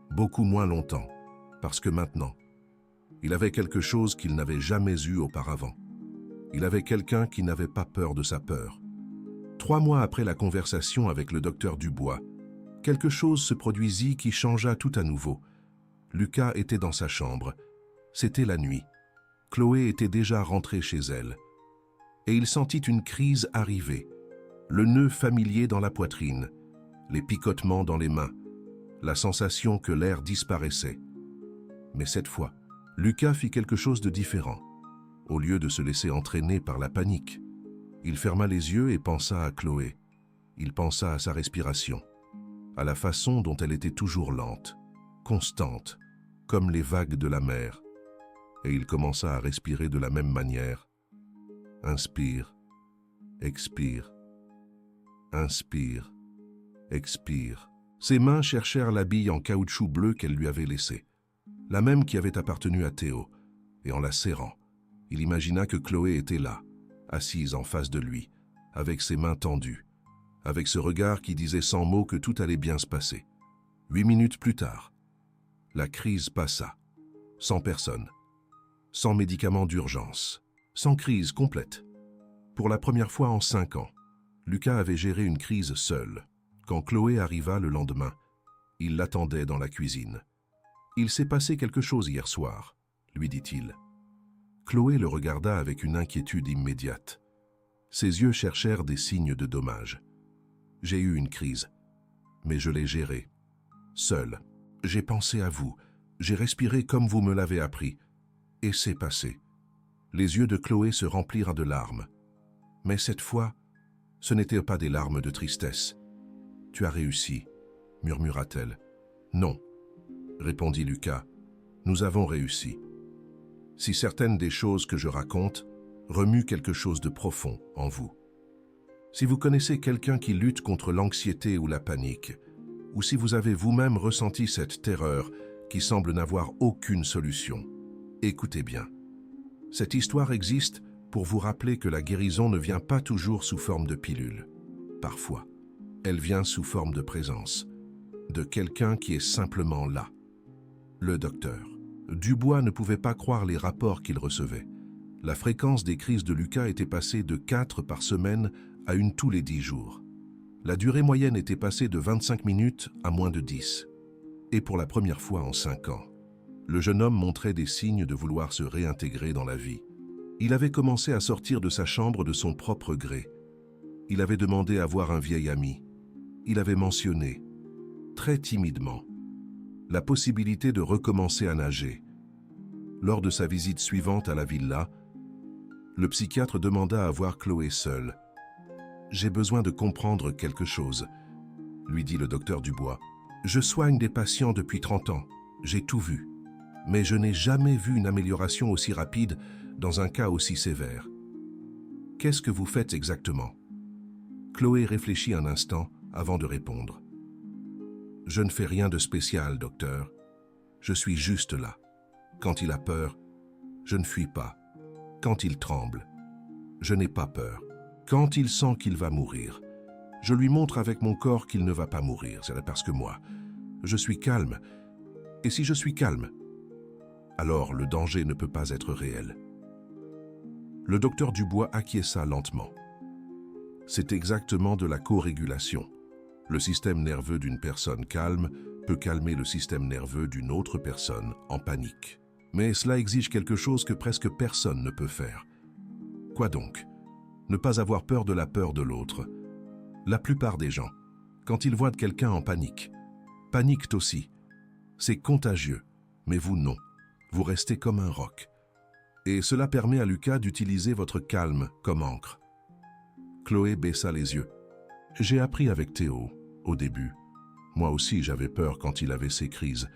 beaucoup moins longtemps, parce que maintenant, il avait quelque chose qu'il n'avait jamais eu auparavant. Il avait quelqu'un qui n'avait pas peur de sa peur. 3 mois après la conversation avec le docteur Dubois, quelque chose se produisit qui changea tout à nouveau. Lucas était dans sa chambre. C'était la nuit. Chloé était déjà rentrée chez elle. Et il sentit une crise arriver. Le nœud familier dans la poitrine, les picotements dans les mains, la sensation que l'air disparaissait. Mais cette fois, Lucas fit quelque chose de différent. Au lieu de se laisser entraîner par la panique, il ferma les yeux et pensa à Chloé. Il pensa à sa respiration, à la façon dont elle était toujours lente, constante, comme les vagues de la mer. Et il commença à respirer de la même manière. Inspire, expire, inspire, expire. Ses mains cherchèrent la bille en caoutchouc bleu qu'elle lui avait laissée, la même qui avait appartenu à Théo, et en la serrant, il imagina que Chloé était là, assise en face de lui, avec ses mains tendues, avec ce regard qui disait sans mots que tout allait bien se passer. 8 minutes plus tard, la crise passa, sans personne, sans médicaments d'urgence, sans crise complète. Pour la première fois en 5 ans, Lucas avait géré une crise seul. Quand Chloé arriva le lendemain, il l'attendait dans la cuisine. « Il s'est passé quelque chose hier soir », lui dit-il. Chloé le regarda avec une inquiétude immédiate. Ses yeux cherchèrent des signes de dommage. « J'ai eu une crise, mais je l'ai gérée. Seul, j'ai pensé à vous, j'ai respiré comme vous me l'avez appris, et c'est passé. » Les yeux de Chloé se remplirent de larmes. Mais cette fois, ce n'étaient pas des larmes de tristesse. « Tu as réussi, » murmura-t-elle. « Non, » répondit Lucas. « Nous avons réussi. » Si certaines des choses que je raconte remuent quelque chose de profond en vous. Si vous connaissez quelqu'un qui lutte contre l'anxiété ou la panique, ou si vous avez vous-même ressenti cette terreur qui semble n'avoir aucune solution, écoutez bien. Cette histoire existe pour vous rappeler que la guérison ne vient pas toujours sous forme de pilule. Parfois, elle vient sous forme de présence, de quelqu'un qui est simplement là. Le docteur Dubois ne pouvait pas croire les rapports qu'il recevait. La fréquence des crises de Lucas était passée de 4 par semaine à une tous les 10 jours. La durée moyenne était passée de 25 minutes à moins de 10. Et pour la première fois en 5 ans, le jeune homme montrait des signes de vouloir se réintégrer dans la vie. Il avait commencé à sortir de sa chambre de son propre gré. Il avait demandé à voir un vieil ami. Il avait mentionné, très timidement, la possibilité de recommencer à nager. Lors de sa visite suivante à la villa, le psychiatre demanda à voir Chloé seule. « J'ai besoin de comprendre quelque chose », lui dit le docteur Dubois. « Je soigne des patients depuis 30 ans, j'ai tout vu, mais je n'ai jamais vu une amélioration aussi rapide dans un cas aussi sévère. Qu'est-ce que vous faites exactement ?» Chloé réfléchit un instant avant de répondre. « Je ne fais rien de spécial, docteur. Je suis juste là. Quand il a peur, je ne fuis pas. Quand il tremble, je n'ai pas peur. Quand il sent qu'il va mourir, je lui montre avec mon corps qu'il ne va pas mourir. C'est parce que moi, je suis calme. Et si je suis calme, alors le danger ne peut pas être réel. » Le docteur Dubois acquiesça lentement. C'est exactement de la co-régulation. Le système nerveux d'une personne calme peut calmer le système nerveux d'une autre personne en panique. Mais cela exige quelque chose que presque personne ne peut faire. Quoi donc? Ne pas avoir peur de la peur de l'autre. La plupart des gens, quand ils voient quelqu'un en panique, paniquent aussi. C'est contagieux, mais vous non. Vous restez comme un roc. Et cela permet à Lucas d'utiliser votre calme comme encre. Chloé baissa les yeux. J'ai appris avec Théo, au début. Moi aussi j'avais peur quand il avait ses crises.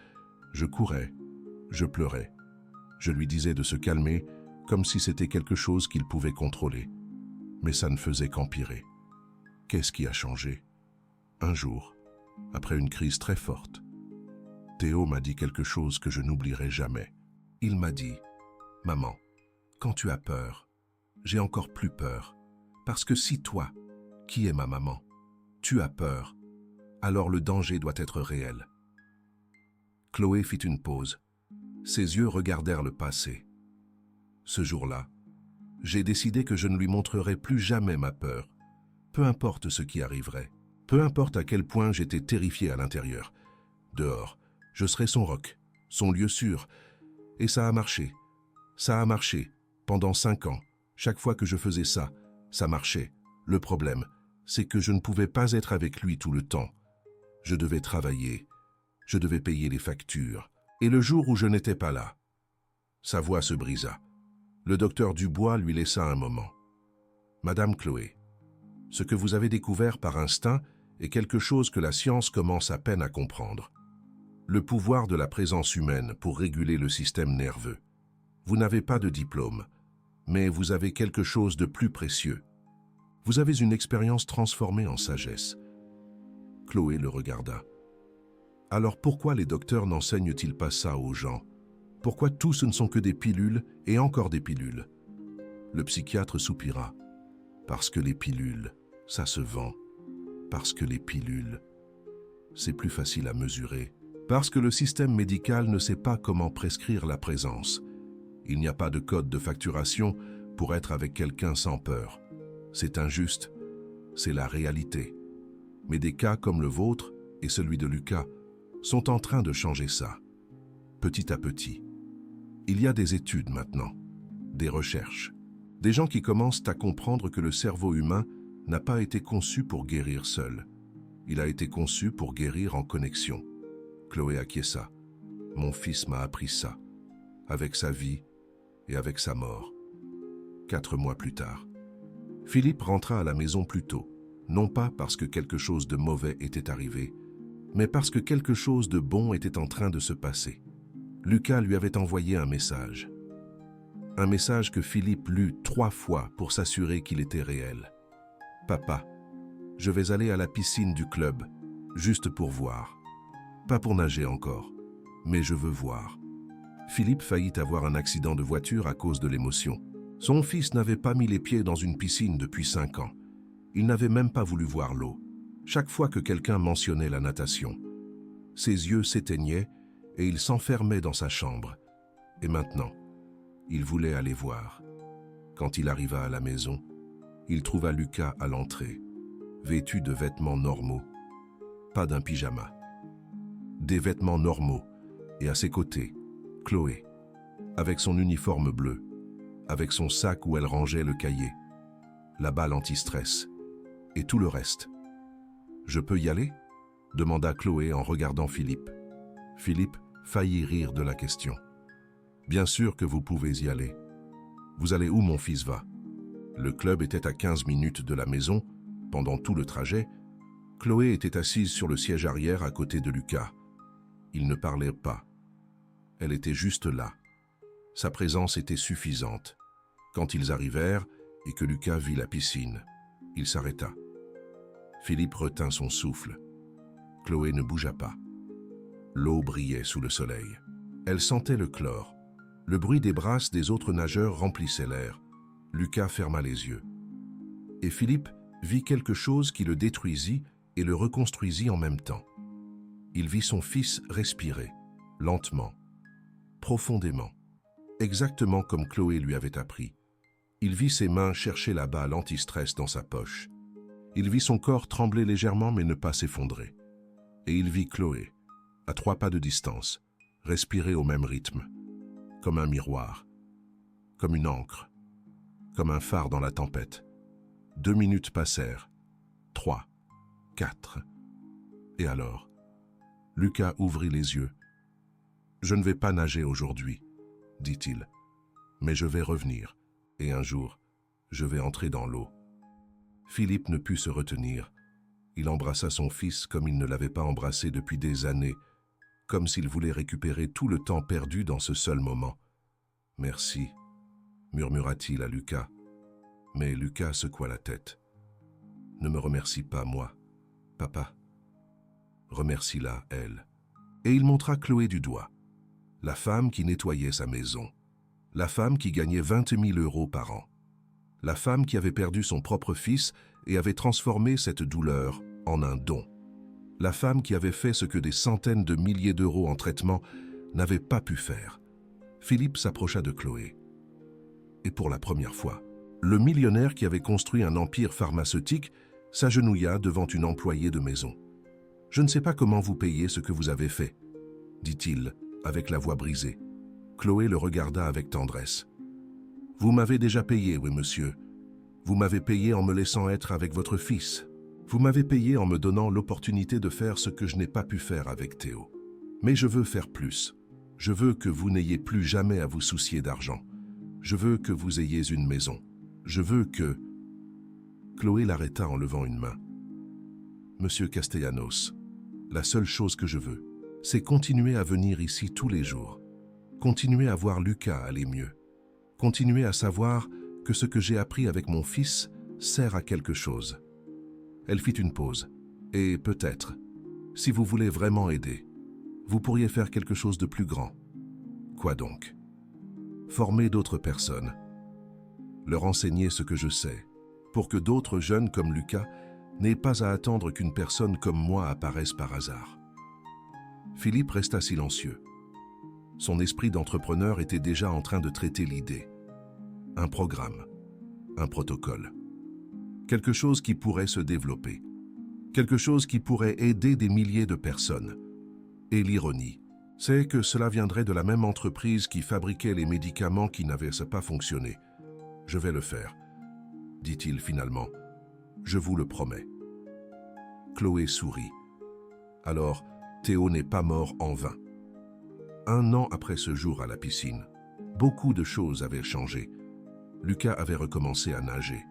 Je courais, je pleurais. Je lui disais de se calmer, comme si c'était quelque chose qu'il pouvait contrôler. Mais ça ne faisait qu'empirer. Qu'est-ce qui a changé? Un jour, après une crise très forte, Théo m'a dit quelque chose que je n'oublierai jamais. Il m'a dit « Maman, quand tu as peur, j'ai encore plus peur. Parce que si toi, qui est ma maman, tu as peur, alors le danger doit être réel. » Chloé fit une pause. Ses yeux regardèrent le passé. Ce jour-là, j'ai décidé que je ne lui montrerais plus jamais ma peur, peu importe ce qui arriverait, peu importe à quel point j'étais terrifié à l'intérieur. Dehors, je serais son roc, son lieu sûr. Et ça a marché. Ça a marché. Pendant 5 ans, chaque fois que je faisais ça, ça marchait. Le problème, c'est que je ne pouvais pas être avec lui tout le temps. Je devais travailler. Je devais payer les factures. Et le jour où je n'étais pas là, sa voix se brisa. Le docteur Dubois lui laissa un moment. « Madame Chloé, ce que vous avez découvert par instinct est quelque chose que la science commence à peine à comprendre. Le pouvoir de la présence humaine pour réguler le système nerveux. Vous n'avez pas de diplôme, mais vous avez quelque chose de plus précieux. Vous avez une expérience transformée en sagesse. » Chloé le regarda. « Alors pourquoi les docteurs n'enseignent-ils pas ça aux gens? Pourquoi tout ce ne sont que des pilules et encore des pilules ?» Le psychiatre soupira. « Parce que les pilules, ça se vend. Parce que les pilules, c'est plus facile à mesurer. Parce que le système médical ne sait pas comment prescrire la présence. Il n'y a pas de code de facturation pour être avec quelqu'un sans peur. C'est injuste, c'est la réalité. Mais des cas comme le vôtre et celui de Lucas sont en train de changer ça. Petit à petit. Il y a des études maintenant, des recherches, des gens qui commencent à comprendre que le cerveau humain n'a pas été conçu pour guérir seul. Il a été conçu pour guérir en connexion. » Chloé acquiesça. « Mon fils m'a appris ça, avec sa vie et avec sa mort. » 4 mois plus tard, Philippe rentra à la maison plus tôt, non pas parce que quelque chose de mauvais était arrivé, mais parce que quelque chose de bon était en train de se passer. Lucas lui avait envoyé un message. Un message que Philippe lut 3 fois pour s'assurer qu'il était réel. « Papa, je vais aller à la piscine du club, juste pour voir. Pas pour nager encore, mais je veux voir. » Philippe faillit avoir un accident de voiture à cause de l'émotion. Son fils n'avait pas mis les pieds dans une piscine depuis 5 ans. Il n'avait même pas voulu voir l'eau. Chaque fois que quelqu'un mentionnait la natation, ses yeux s'éteignaient et il s'enfermait dans sa chambre. Et maintenant, il voulait aller voir. Quand il arriva à la maison, il trouva Lucas à l'entrée, vêtu de vêtements normaux, pas d'un pyjama. Des vêtements normaux, et à ses côtés, Chloé, avec son uniforme bleu, avec son sac où elle rangeait le cahier, la balle anti-stress, et tout le reste. « Je peux y aller ?» demanda Chloé en regardant Philippe. Philippe faillit rire de la question. « Bien sûr que vous pouvez y aller. Vous allez où mon fils va ?» Le club était à 15 minutes de la maison. Pendant tout le trajet, Chloé était assise sur le siège arrière à côté de Lucas. Il ne parlait pas. Elle était juste là. Sa présence était suffisante. Quand ils arrivèrent et que Lucas vit la piscine, il s'arrêta. Philippe retint son souffle. Chloé ne bougea pas. L'eau brillait sous le soleil. Elle sentait le chlore. Le bruit des brasses des autres nageurs remplissait l'air. Lucas ferma les yeux. Et Philippe vit quelque chose qui le détruisit et le reconstruisit en même temps. Il vit son fils respirer, lentement, profondément, exactement comme Chloé lui avait appris. Il vit ses mains chercher la balle anti-stress dans sa poche. Il vit son corps trembler légèrement mais ne pas s'effondrer. Et il vit Chloé, à 3 pas de distance, respirer au même rythme, comme un miroir, comme une encre, comme un phare dans la tempête. 2 minutes passèrent, 3, 4. Et alors, Lucas ouvrit les yeux. « Je ne vais pas nager aujourd'hui, » dit-il, « mais je vais revenir, et un jour, je vais entrer dans l'eau. » Philippe ne put se retenir. Il embrassa son fils comme il ne l'avait pas embrassé depuis des années, comme s'il voulait récupérer tout le temps perdu dans ce seul moment. « Merci » murmura-t-il à Lucas. Mais Lucas secoua la tête. « Ne me remercie pas, moi, papa. Remercie-la, elle. » Et il montra Chloé du doigt, la femme qui nettoyait sa maison, la femme qui gagnait 20 000 € par an. la femme qui avait perdu son propre fils et avait transformé cette douleur en un don. La femme qui avait fait ce que des centaines de milliers d'euros en traitement n'avaient pas pu faire. Philippe s'approcha de Chloé. Et pour la première fois, le millionnaire qui avait construit un empire pharmaceutique s'agenouilla devant une employée de maison. « Je ne sais pas comment vous payer ce que vous avez fait, » dit-il avec la voix brisée. Chloé le regarda avec tendresse. « Vous m'avez déjà payé, oui monsieur. Vous m'avez payé en me laissant être avec votre fils. Vous m'avez payé en me donnant l'opportunité de faire ce que je n'ai pas pu faire avec Théo. Mais je veux faire plus. Je veux que vous n'ayez plus jamais à vous soucier d'argent. Je veux que vous ayez une maison. Je veux que... » Chloé l'arrêta en levant une main. « Monsieur Castellanos, la seule chose que je veux, c'est continuer à venir ici tous les jours. Continuer à voir Lucas aller mieux. Continuer à savoir que ce que j'ai appris avec mon fils sert à quelque chose. » Elle fit une pause. « Et peut-être, si vous voulez vraiment aider, vous pourriez faire quelque chose de plus grand. » « Quoi donc ? » ?»« Former d'autres personnes. Leur enseigner ce que je sais, pour que d'autres jeunes comme Lucas n'aient pas à attendre qu'une personne comme moi apparaisse par hasard. » Philippe resta silencieux. Son esprit d'entrepreneur était déjà en train de traiter l'idée. Un programme, un protocole. Quelque chose qui pourrait se développer. Quelque chose qui pourrait aider des milliers de personnes. Et l'ironie, c'est que cela viendrait de la même entreprise qui fabriquait les médicaments qui n'avaient pas fonctionné. « Je vais le faire, » dit-il finalement. « Je vous le promets. » Chloé sourit. Alors, Théo n'est pas mort en vain. 1 an après ce jour à la piscine, beaucoup de choses avaient changé. Lucas avait recommencé à nager.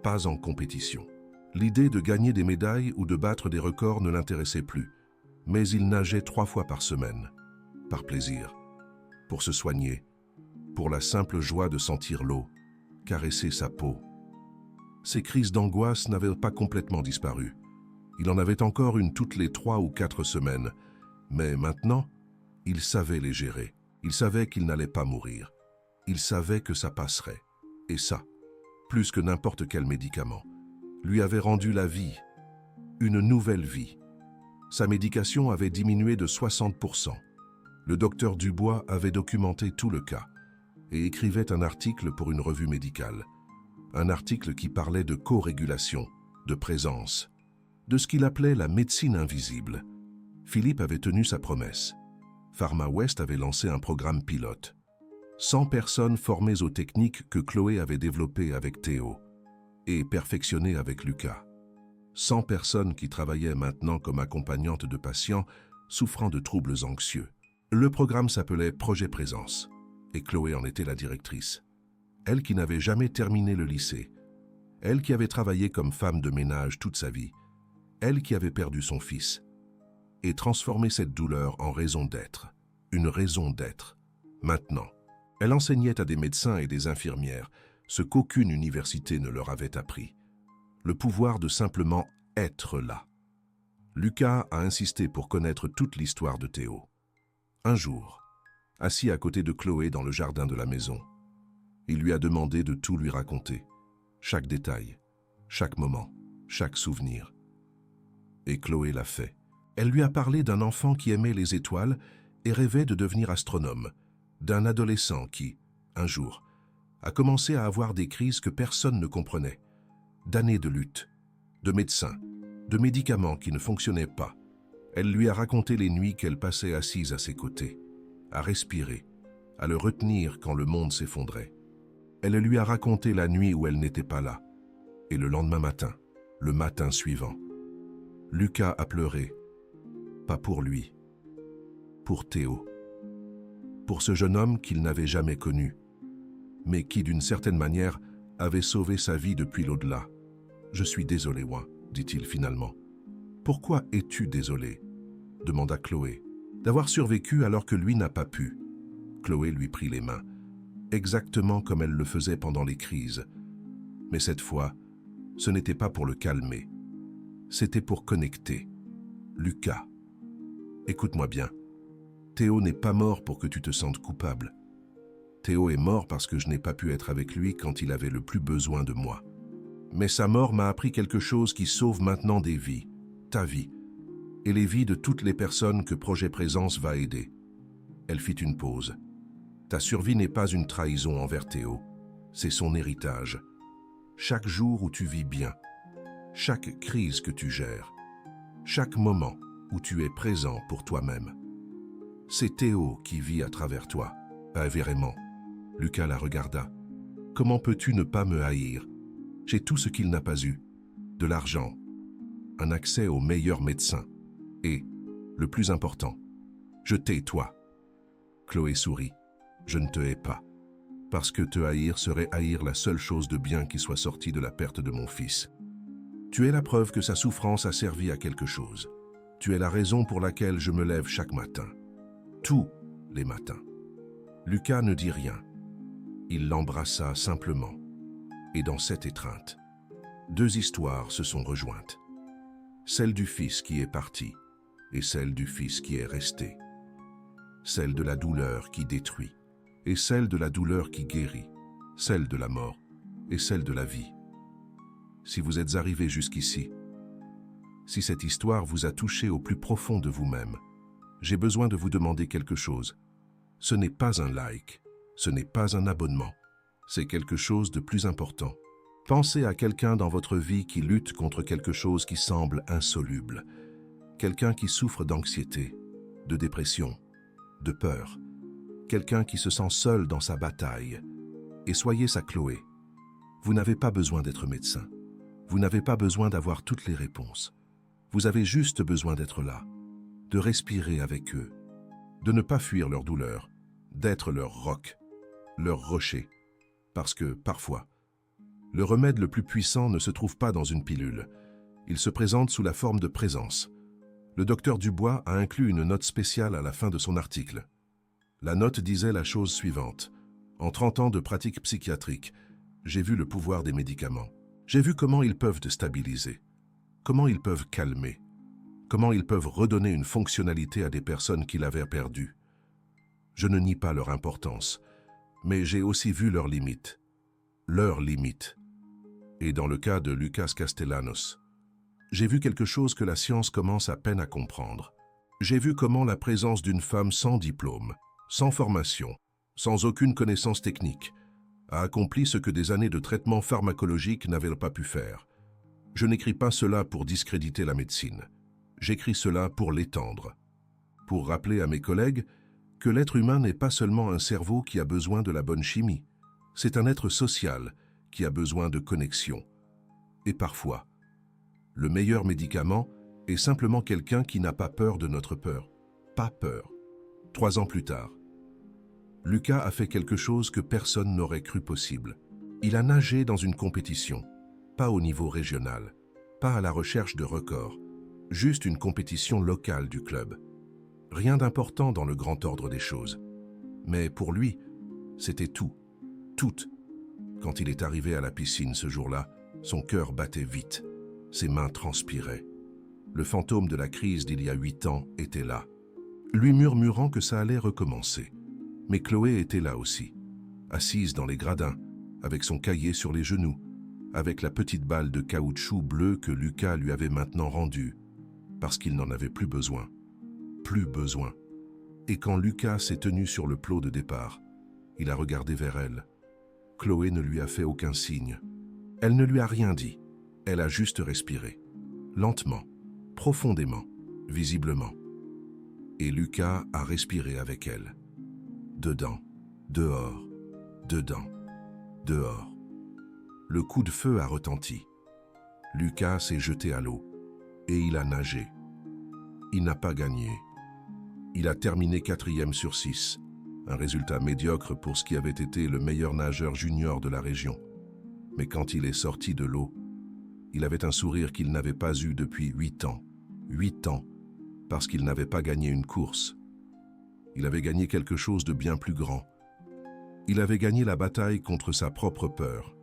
Pas en compétition. L'idée de gagner des médailles ou de battre des records ne l'intéressait plus. Mais il nageait 3 fois par semaine, par plaisir, pour se soigner, pour la simple joie de sentir l'eau, caresser sa peau. Ses crises d'angoisse n'avaient pas complètement disparu. Il en avait encore une toutes les 3 ou 4 semaines, mais maintenant, il savait les gérer. Il savait qu'il n'allait pas mourir. Il savait que ça passerait. Et ça, plus que n'importe quel médicament, lui avait rendu la vie, une nouvelle vie. Sa médication avait diminué de 60%. Le docteur Dubois avait documenté tout le cas et écrivait un article pour une revue médicale. Un article qui parlait de co-régulation, de présence, de ce qu'il appelait la médecine invisible. Philippe avait tenu sa promesse. Pharma West avait lancé un programme pilote. 100 personnes formées aux techniques que Chloé avait développées avec Théo et perfectionnées avec Lucas. 100 personnes qui travaillaient maintenant comme accompagnantes de patients souffrant de troubles anxieux. Le programme s'appelait Projet Présence, et Chloé en était la directrice. Elle qui n'avait jamais terminé le lycée, elle qui avait travaillé comme femme de ménage toute sa vie, elle qui avait perdu son fils, et transformé cette douleur en raison d'être, une raison d'être. Maintenant, elle enseignait à des médecins et des infirmières ce qu'aucune université ne leur avait appris. Le pouvoir de simplement être là. Lucas a insisté pour connaître toute l'histoire de Théo. Un jour, assis à côté de Chloé dans le jardin de la maison, il lui a demandé de tout lui raconter, chaque détail, chaque moment, chaque souvenir. Et Chloé l'a fait. Elle lui a parlé d'un enfant qui aimait les étoiles et rêvait de devenir astronome, d'un adolescent qui, un jour, a commencé à avoir des crises que personne ne comprenait, d'années de lutte, de médecins, de médicaments qui ne fonctionnaient pas. Elle lui a raconté les nuits qu'elle passait assise à ses côtés, à respirer, à le retenir quand le monde s'effondrait. Elle lui a raconté la nuit où elle n'était pas là, et le lendemain matin, le matin suivant. Lucas a pleuré, pas pour lui, pour Théo, pour ce jeune homme qu'il n'avait jamais connu, mais qui, d'une certaine manière, avait sauvé sa vie depuis l'au-delà. « Je suis désolé, Ouin, dit-il finalement. « Pourquoi es-tu désolé ?» demanda Chloé. « D'avoir survécu alors que lui n'a pas pu. » Chloé lui prit les mains, exactement comme elle le faisait pendant les crises. Mais cette fois, ce n'était pas pour le calmer. C'était pour connecter. « Lucas, écoute-moi bien. Théo n'est pas mort pour que tu te sentes coupable. Théo est mort parce que je n'ai pas pu être avec lui quand il avait le plus besoin de moi. Mais sa mort m'a appris quelque chose qui sauve maintenant des vies, ta vie, et les vies de toutes les personnes que Projet Présence va aider. » Elle fit une pause. « Ta survie n'est pas une trahison envers Théo, c'est son héritage. Chaque jour où tu vis bien, chaque crise que tu gères, chaque moment où tu es présent pour toi-même. C'est Théo qui vit à travers toi. » Vraiment. Lucas la regarda. « Comment peux-tu ne pas me haïr? J'ai tout ce qu'il n'a pas eu. De l'argent, un accès aux meilleurs médecins. Et, le plus important, je t'hais toi. » Chloé sourit. « Je ne te hais pas. Parce que te haïr serait haïr la seule chose de bien qui soit sortie de la perte de mon fils. Tu es la preuve que sa souffrance a servi à quelque chose. Tu es la raison pour laquelle je me lève chaque matin. Tous les matins. » Lucas ne dit rien. Il l'embrassa simplement. Et dans cette étreinte, deux histoires se sont rejointes. Celle du fils qui est parti et celle du fils qui est resté. Celle de la douleur qui détruit et celle de la douleur qui guérit. Celle de la mort et celle de la vie. Si vous êtes arrivé jusqu'ici, si cette histoire vous a touché au plus profond de vous-même, j'ai besoin de vous demander quelque chose. Ce n'est pas un like, ce n'est pas un abonnement, c'est quelque chose de plus important. Pensez à quelqu'un dans votre vie qui lutte contre quelque chose qui semble insoluble, quelqu'un qui souffre d'anxiété, de dépression, de peur, quelqu'un qui se sent seul dans sa bataille. Et soyez sa Chloé. Vous n'avez pas besoin d'être médecin. Vous n'avez pas besoin d'avoir toutes les réponses. Vous avez juste besoin d'être là, de respirer avec eux, de ne pas fuir leur douleur, d'être leur roc, leur rocher. Parce que, parfois, le remède le plus puissant ne se trouve pas dans une pilule. Il se présente sous la forme de présence. Le docteur Dubois a inclus une note spéciale à la fin de son article. La note disait la chose suivante. En 30 ans de pratique psychiatrique, j'ai vu le pouvoir des médicaments. J'ai vu comment ils peuvent te stabiliser, comment ils peuvent calmer, comment ils peuvent redonner une fonctionnalité à des personnes qui l'avaient perdue. Je ne nie pas leur importance, mais j'ai aussi vu leurs limites. Leurs limites. Et dans le cas de Lucas Castellanos, j'ai vu quelque chose que la science commence à peine à comprendre. J'ai vu comment la présence d'une femme sans diplôme, sans formation, sans aucune connaissance technique, a accompli ce que des années de traitement pharmacologique n'avaient pas pu faire. Je n'écris pas cela pour discréditer la médecine. J'écris cela pour l'étendre. Pour rappeler à mes collègues que l'être humain n'est pas seulement un cerveau qui a besoin de la bonne chimie. C'est un être social qui a besoin de connexion. Et parfois, le meilleur médicament est simplement quelqu'un qui n'a pas peur de notre peur. Pas peur. 3 ans plus tard, Lucas a fait quelque chose que personne n'aurait cru possible. Il a nagé dans une compétition, pas au niveau régional, pas à la recherche de records, juste une compétition locale du club. Rien d'important dans le grand ordre des choses. Mais pour lui, c'était tout, tout. Quand il est arrivé à la piscine ce jour-là, son cœur battait vite, ses mains transpiraient. Le fantôme de la crise d'il y a 8 ans était là, lui murmurant que ça allait recommencer. Mais Chloé était là aussi, assise dans les gradins, avec son cahier sur les genoux, avec la petite balle de caoutchouc bleu que Lucas lui avait maintenant rendue, parce qu'il n'en avait plus besoin. Plus besoin. Et quand Lucas s'est tenu sur le plot de départ, il a regardé vers elle. Chloé ne lui a fait aucun signe. Elle ne lui a rien dit. Elle a juste respiré. Lentement, profondément, visiblement. Et Lucas a respiré avec elle. Dedans, dehors, dedans, dehors. Le coup de feu a retenti. Lucas s'est jeté à l'eau et il a nagé. Il n'a pas gagné. Il a terminé 4e sur 6, un résultat médiocre pour ce qui avait été le meilleur nageur junior de la région. Mais quand il est sorti de l'eau, il avait un sourire qu'il n'avait pas eu depuis 8 ans. 8 ans, parce qu'il n'avait pas gagné une course. Il avait gagné quelque chose de bien plus grand. Il avait gagné la bataille contre sa propre peur.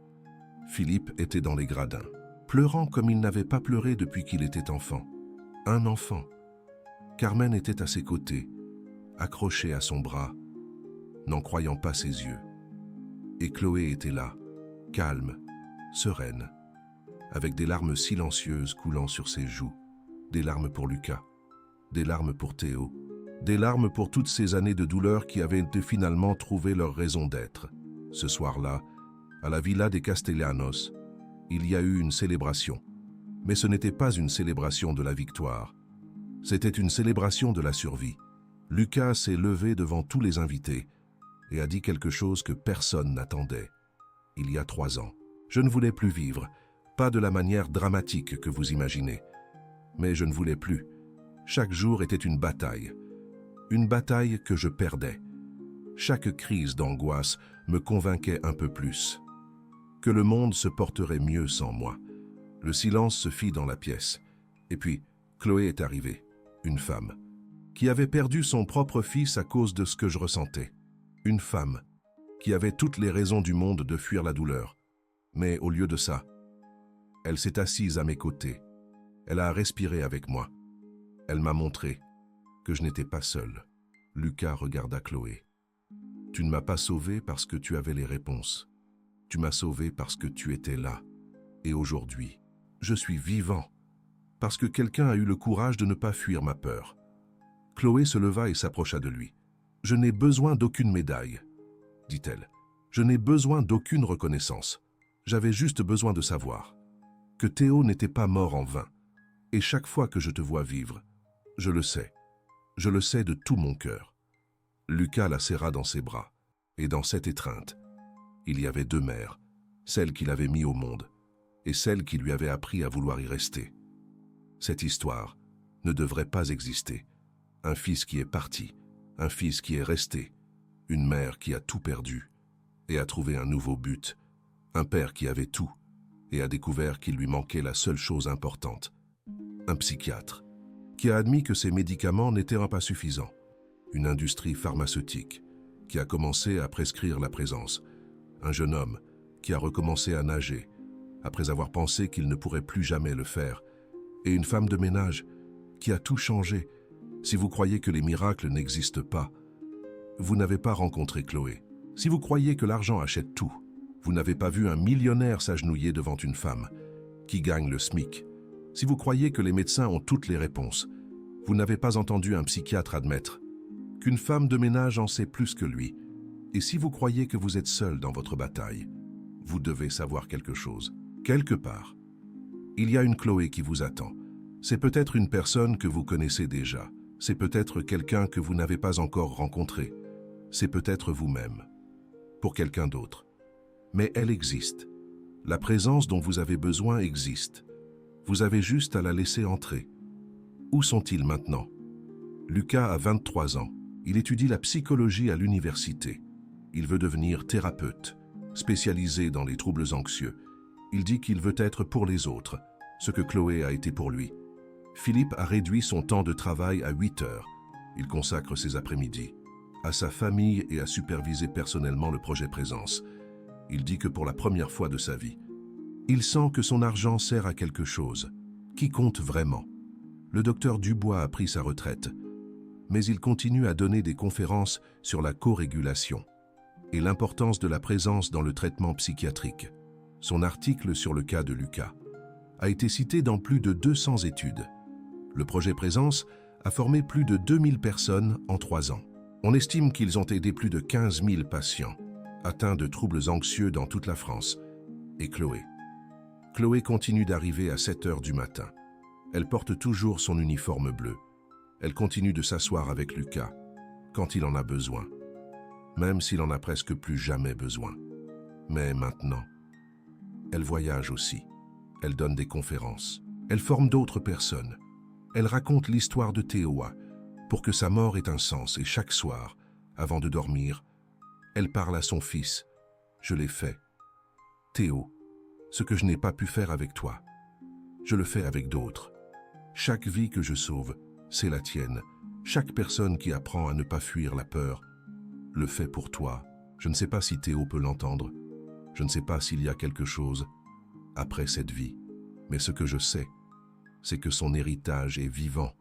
Philippe était dans les gradins, pleurant comme il n'avait pas pleuré depuis qu'il était enfant. Un enfant. Carmen était à ses côtés, accrochée à son bras, n'en croyant pas ses yeux. Et Chloé était là, calme, sereine, avec des larmes silencieuses coulant sur ses joues, des larmes pour Lucas, des larmes pour Théo, des larmes pour toutes ces années de douleur qui avaient finalement trouvé leur raison d'être. Ce soir-là, à la Villa des Castellanos, il y a eu une célébration. Mais ce n'était pas une célébration de la victoire. C'était une célébration de la survie. Lucas s'est levé devant tous les invités et a dit quelque chose que personne n'attendait. Il y a 3 ans, je ne voulais plus vivre, pas de la manière dramatique que vous imaginez. Mais je ne voulais plus. Chaque jour était une bataille que je perdais. Chaque crise d'angoisse me convainquait un peu plus. Que le monde se porterait mieux sans moi. Le silence se fit dans la pièce. Et puis, Chloé est arrivée, une femme, qui avait perdu son propre fils à cause de ce que je ressentais. Une femme qui avait toutes les raisons du monde de fuir la douleur. Mais au lieu de ça, elle s'est assise à mes côtés. Elle a respiré avec moi. Elle m'a montré que je n'étais pas seul. Lucas regarda Chloé. Tu ne m'as pas sauvé parce que tu avais les réponses. Tu m'as sauvé parce que tu étais là. Et aujourd'hui, je suis vivant. Parce que quelqu'un a eu le courage de ne pas fuir ma peur. Chloé se leva et s'approcha de lui. Je n'ai besoin d'aucune médaille, dit-elle. Je n'ai besoin d'aucune reconnaissance. J'avais juste besoin de savoir que Théo n'était pas mort en vain. Et chaque fois que je te vois vivre, je le sais de tout mon cœur. Lucas la serra dans ses bras, et dans cette étreinte, il y avait 2 mères, celle qu'il avait mis au monde, et celle qui lui avait appris à vouloir y rester. Cette histoire ne devrait pas exister. Un fils qui est parti, un fils qui est resté, une mère qui a tout perdu et a trouvé un nouveau but, un père qui avait tout et a découvert qu'il lui manquait la seule chose importante, un psychiatre qui a admis que ses médicaments n'étaient pas suffisants, une industrie pharmaceutique qui a commencé à prescrire la présence, un jeune homme qui a recommencé à nager après avoir pensé qu'il ne pourrait plus jamais le faire, et une femme de ménage qui a tout changé. Si vous croyez que les miracles n'existent pas, vous n'avez pas rencontré Chloé. Si vous croyez que l'argent achète tout, vous n'avez pas vu un millionnaire s'agenouiller devant une femme qui gagne le SMIC. Si vous croyez que les médecins ont toutes les réponses, vous n'avez pas entendu un psychiatre admettre qu'une femme de ménage en sait plus que lui. Et si vous croyez que vous êtes seul dans votre bataille, vous devez savoir quelque chose. Quelque part, il y a une Chloé qui vous attend. C'est peut-être une personne que vous connaissez déjà. C'est peut-être quelqu'un que vous n'avez pas encore rencontré. C'est peut-être vous-même. Pour quelqu'un d'autre. Mais elle existe. La présence dont vous avez besoin existe. Vous avez juste à la laisser entrer. Où sont-ils maintenant? Lucas a 23 ans. Il étudie la psychologie à l'université. Il veut devenir thérapeute, spécialisé dans les troubles anxieux. Il dit qu'il veut être pour les autres, ce que Chloé a été pour lui. Philippe a réduit son temps de travail à 8 heures. Il consacre ses après-midi à sa famille et à superviser personnellement le projet Présence. Il dit que pour la première fois de sa vie, il sent que son argent sert à quelque chose, qui compte vraiment. Le docteur Dubois a pris sa retraite, mais il continue à donner des conférences sur la co-régulation et l'importance de la présence dans le traitement psychiatrique. Son article sur le cas de Lucas a été cité dans plus de 200 études. Le projet Présence a formé plus de 2000 personnes en 3 ans. On estime qu'ils ont aidé plus de 15 000 patients atteints de troubles anxieux dans toute la France. Et Chloé continue d'arriver à 7 heures du matin. Elle porte toujours son uniforme bleu. Elle continue de s'asseoir avec Lucas quand il en a besoin, même s'il en a presque plus jamais besoin. Mais maintenant, elle voyage aussi. Elle donne des conférences. Elle forme d'autres personnes. Elle raconte l'histoire de Théo pour que sa mort ait un sens et chaque soir, avant de dormir, elle parle à son fils. Je l'ai fait. Théo, ce que je n'ai pas pu faire avec toi, je le fais avec d'autres. Chaque vie que je sauve, c'est la tienne. Chaque personne qui apprend à ne pas fuir la peur, le fait pour toi. Je ne sais pas si Théo peut l'entendre. Je ne sais pas s'il y a quelque chose après cette vie. Mais ce que je sais, c'est que son héritage est vivant.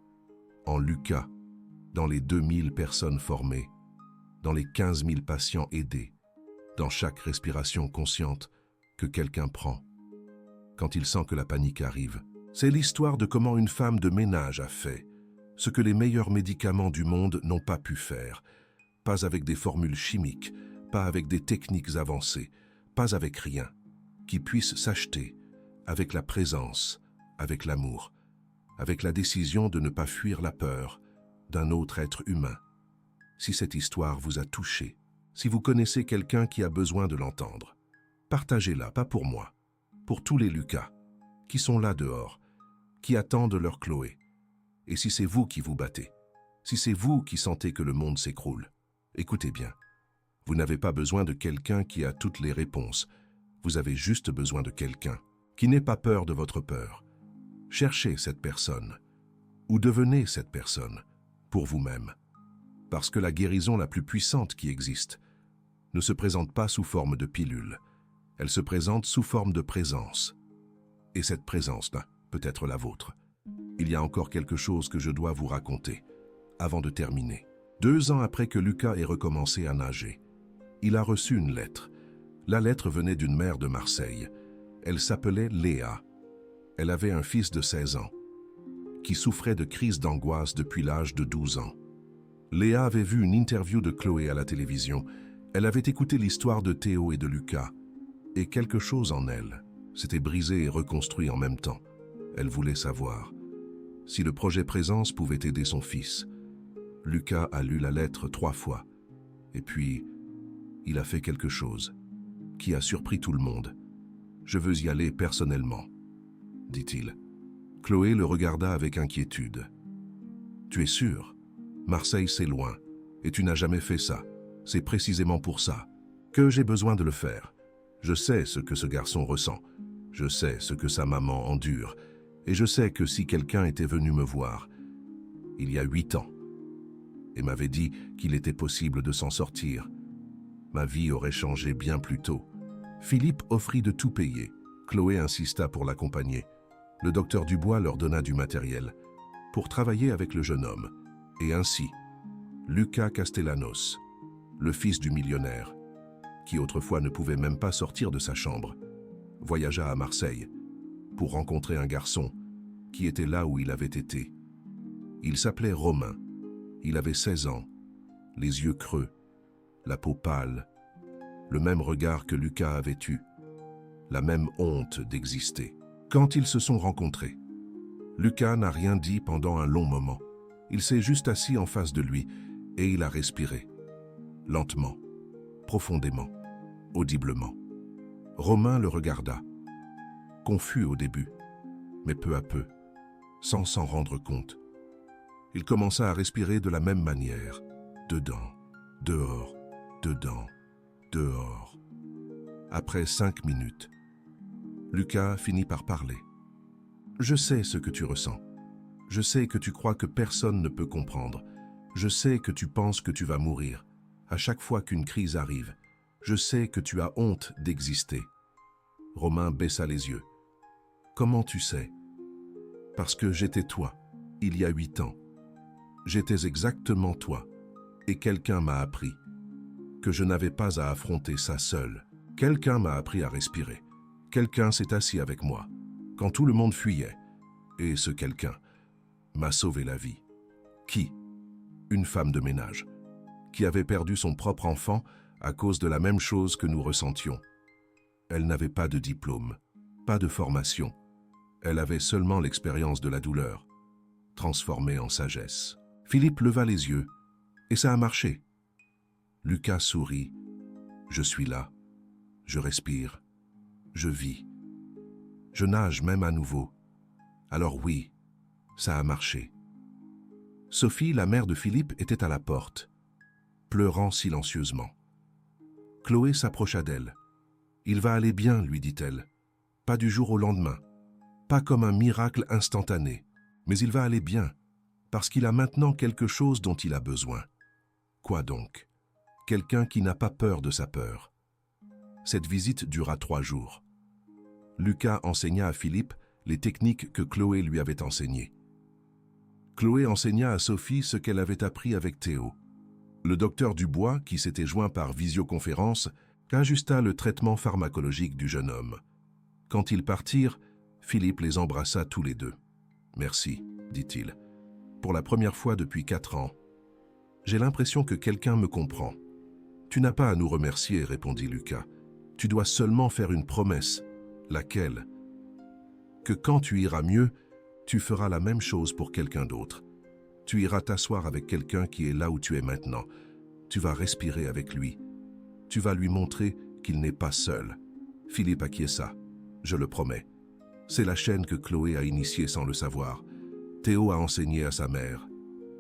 En Lucas, dans les 2000 personnes formées, dans les 15 000 patients aidés, dans chaque respiration consciente que quelqu'un prend, quand il sent que la panique arrive. C'est l'histoire de comment une femme de ménage a fait ce que les meilleurs médicaments du monde n'ont pas pu faire, pas avec des formules chimiques, pas avec des techniques avancées, pas avec rien, qui puisse s'acheter avec la présence, avec l'amour, avec la décision de ne pas fuir la peur d'un autre être humain. Si cette histoire vous a touché, si vous connaissez quelqu'un qui a besoin de l'entendre, partagez-la, pas pour moi, pour tous les Lucas, qui sont là dehors, qui attendent leur Chloé. Et si c'est vous qui vous battez, si c'est vous qui sentez que le monde s'écroule, écoutez bien, vous n'avez pas besoin de quelqu'un qui a toutes les réponses, vous avez juste besoin de quelqu'un qui n'ait pas peur de votre peur. Cherchez cette personne, ou devenez cette personne, pour vous-même. Parce que la guérison la plus puissante qui existe ne se présente pas sous forme de pilule, elle se présente sous forme de présence. Et cette présence-là peut être la vôtre. Il y a encore quelque chose que je dois vous raconter, avant de terminer. 2 ans après que Lucas ait recommencé à nager, il a reçu une lettre. La lettre venait d'une mère de Marseille. Elle s'appelait Léa. Elle avait un fils de 16 ans, qui souffrait de crises d'angoisse depuis l'âge de 12 ans. Léa avait vu une interview de Chloé à la télévision. Elle avait écouté l'histoire de Théo et de Lucas. Et quelque chose en elle s'était brisé et reconstruit en même temps. Elle voulait savoir si le projet Présence pouvait aider son fils. Lucas a lu la lettre 3 fois. Et puis, il a fait quelque chose qui a surpris tout le monde. « Je veux y aller personnellement », dit-il. Chloé le regarda avec inquiétude. « Tu es sûr ? Marseille, c'est loin, et tu n'as jamais fait ça. C'est précisément pour ça que j'ai besoin de le faire. Je sais ce que ce garçon ressent. Je sais ce que sa maman endure. Et je sais que si quelqu'un était venu me voir, il y a 8 ans, et m'avait dit qu'il était possible de s'en sortir, ma vie aurait changé bien plus tôt. » Philippe offrit de tout payer. Chloé insista pour l'accompagner. Le docteur Dubois leur donna du matériel pour travailler avec le jeune homme. Et ainsi, Lucas Castellanos, le fils du millionnaire, qui autrefois ne pouvait même pas sortir de sa chambre, voyagea à Marseille pour rencontrer un garçon qui était là où il avait été. Il s'appelait Romain. Il avait 16 ans, les yeux creux, la peau pâle, le même regard que Lucas avait eu, la même honte d'exister. Quand ils se sont rencontrés, Lucas n'a rien dit pendant un long moment. Il s'est juste assis en face de lui et il a respiré, lentement, profondément, audiblement. Romain le regarda, confus au début, mais peu à peu, sans s'en rendre compte. Il commença à respirer de la même manière, dedans, dehors, dedans, dehors. Après 5 minutes, Lucas finit par parler. « Je sais ce que tu ressens. Je sais que tu crois que personne ne peut comprendre. Je sais que tu penses que tu vas mourir à chaque fois qu'une crise arrive. Je sais que tu as honte d'exister. » Romain baissa les yeux. « Comment tu sais ? » « Parce que j'étais toi, il y a 8 ans. J'étais exactement toi. Et quelqu'un m'a appris que je n'avais pas à affronter ça seul. Quelqu'un m'a appris à respirer. Quelqu'un s'est assis avec moi quand tout le monde fuyait. Et ce quelqu'un m'a sauvé la vie. Qui ? Une femme de ménage, qui avait perdu son propre enfant à cause de la même chose que nous ressentions. Elle n'avait pas de diplôme, pas de formation. Elle avait seulement l'expérience de la douleur, transformée en sagesse. Philippe leva les yeux, et ça a marché. Lucas sourit. « Je suis là. Je respire. Je vis. Je nage même à nouveau. Alors oui, ça a marché. » Sophie, la mère de Philippe, était à la porte, pleurant silencieusement. Chloé s'approcha d'elle. « Il va aller bien, lui dit-elle. Pas du jour au lendemain, pas comme un miracle instantané, mais il va aller bien, parce qu'il a maintenant quelque chose dont il a besoin. » Quoi donc ? Quelqu'un qui n'a pas peur de sa peur. Cette visite dura 3 jours. Lucas enseigna à Philippe les techniques que Chloé lui avait enseignées. Chloé enseigna à Sophie ce qu'elle avait appris avec Théo. Le docteur Dubois, qui s'était joint par visioconférence, ajusta le traitement pharmacologique du jeune homme. Quand ils partirent, Philippe les embrassa tous les deux. « Merci, dit-il, pour la première fois depuis 4 ans. J'ai l'impression que quelqu'un me comprend. »« Tu n'as pas à nous remercier, répondit Lucas. Tu dois seulement faire une promesse. » « Laquelle ? » ?»« Que quand tu iras mieux, tu feras la même chose pour quelqu'un d'autre. Tu iras t'asseoir avec quelqu'un qui est là où tu es maintenant. Tu vas respirer avec lui. Tu vas lui montrer qu'il n'est pas seul. » Philippe acquiesça. « Je le promets. » C'est la chaîne que Chloé a initiée sans le savoir. Théo a enseigné à sa mère.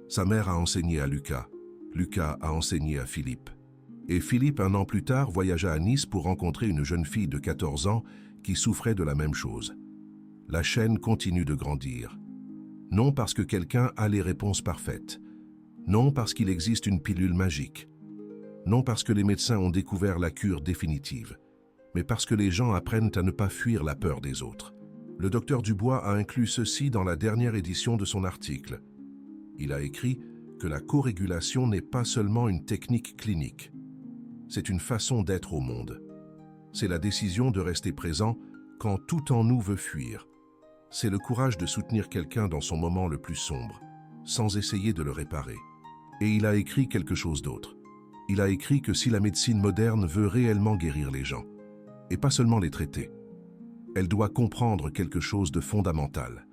Sa mère a enseigné à Lucas. Lucas a enseigné à Philippe. Et Philippe, 1 an plus tard, voyagea à Nice pour rencontrer une jeune fille de 14 ans qui souffrait de la même chose. La chaîne continue de grandir. Non parce que quelqu'un a les réponses parfaites. Non parce qu'il existe une pilule magique. Non parce que les médecins ont découvert la cure définitive. Mais parce que les gens apprennent à ne pas fuir la peur des autres. Le docteur Dubois a inclus ceci dans la dernière édition de son article. Il a écrit que la corégulation n'est pas seulement une technique clinique. C'est une façon d'être au monde. C'est la décision de rester présent quand tout en nous veut fuir. C'est le courage de soutenir quelqu'un dans son moment le plus sombre, sans essayer de le réparer. Et il a écrit quelque chose d'autre. Il a écrit que si la médecine moderne veut réellement guérir les gens, et pas seulement les traiter, elle doit comprendre quelque chose de fondamental.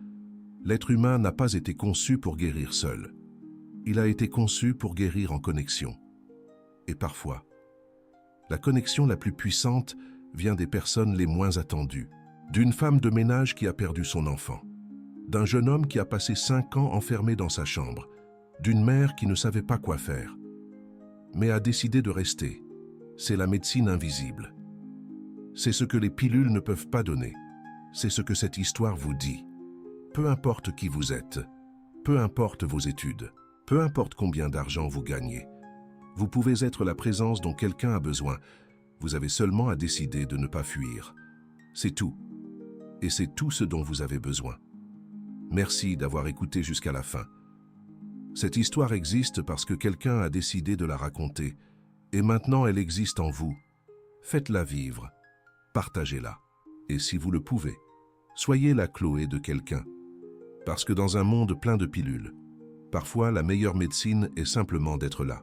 L'être humain n'a pas été conçu pour guérir seul. Il a été conçu pour guérir en connexion. Et parfois, la connexion la plus puissante vient des personnes les moins attendues, d'une femme de ménage qui a perdu son enfant, d'un jeune homme qui a passé 5 ans enfermé dans sa chambre, d'une mère qui ne savait pas quoi faire, mais a décidé de rester. C'est la médecine invisible. C'est ce que les pilules ne peuvent pas donner. C'est ce que cette histoire vous dit. Peu importe qui vous êtes, peu importe vos études, peu importe combien d'argent vous gagnez, vous pouvez être la présence dont quelqu'un a besoin. Vous avez seulement à décider de ne pas fuir. C'est tout. Et c'est tout ce dont vous avez besoin. Merci d'avoir écouté jusqu'à la fin. Cette histoire existe parce que quelqu'un a décidé de la raconter. Et maintenant, elle existe en vous. Faites-la vivre. Partagez-la. Et si vous le pouvez, soyez la Chloé de quelqu'un. Parce que dans un monde plein de pilules, parfois la meilleure médecine est simplement d'être là.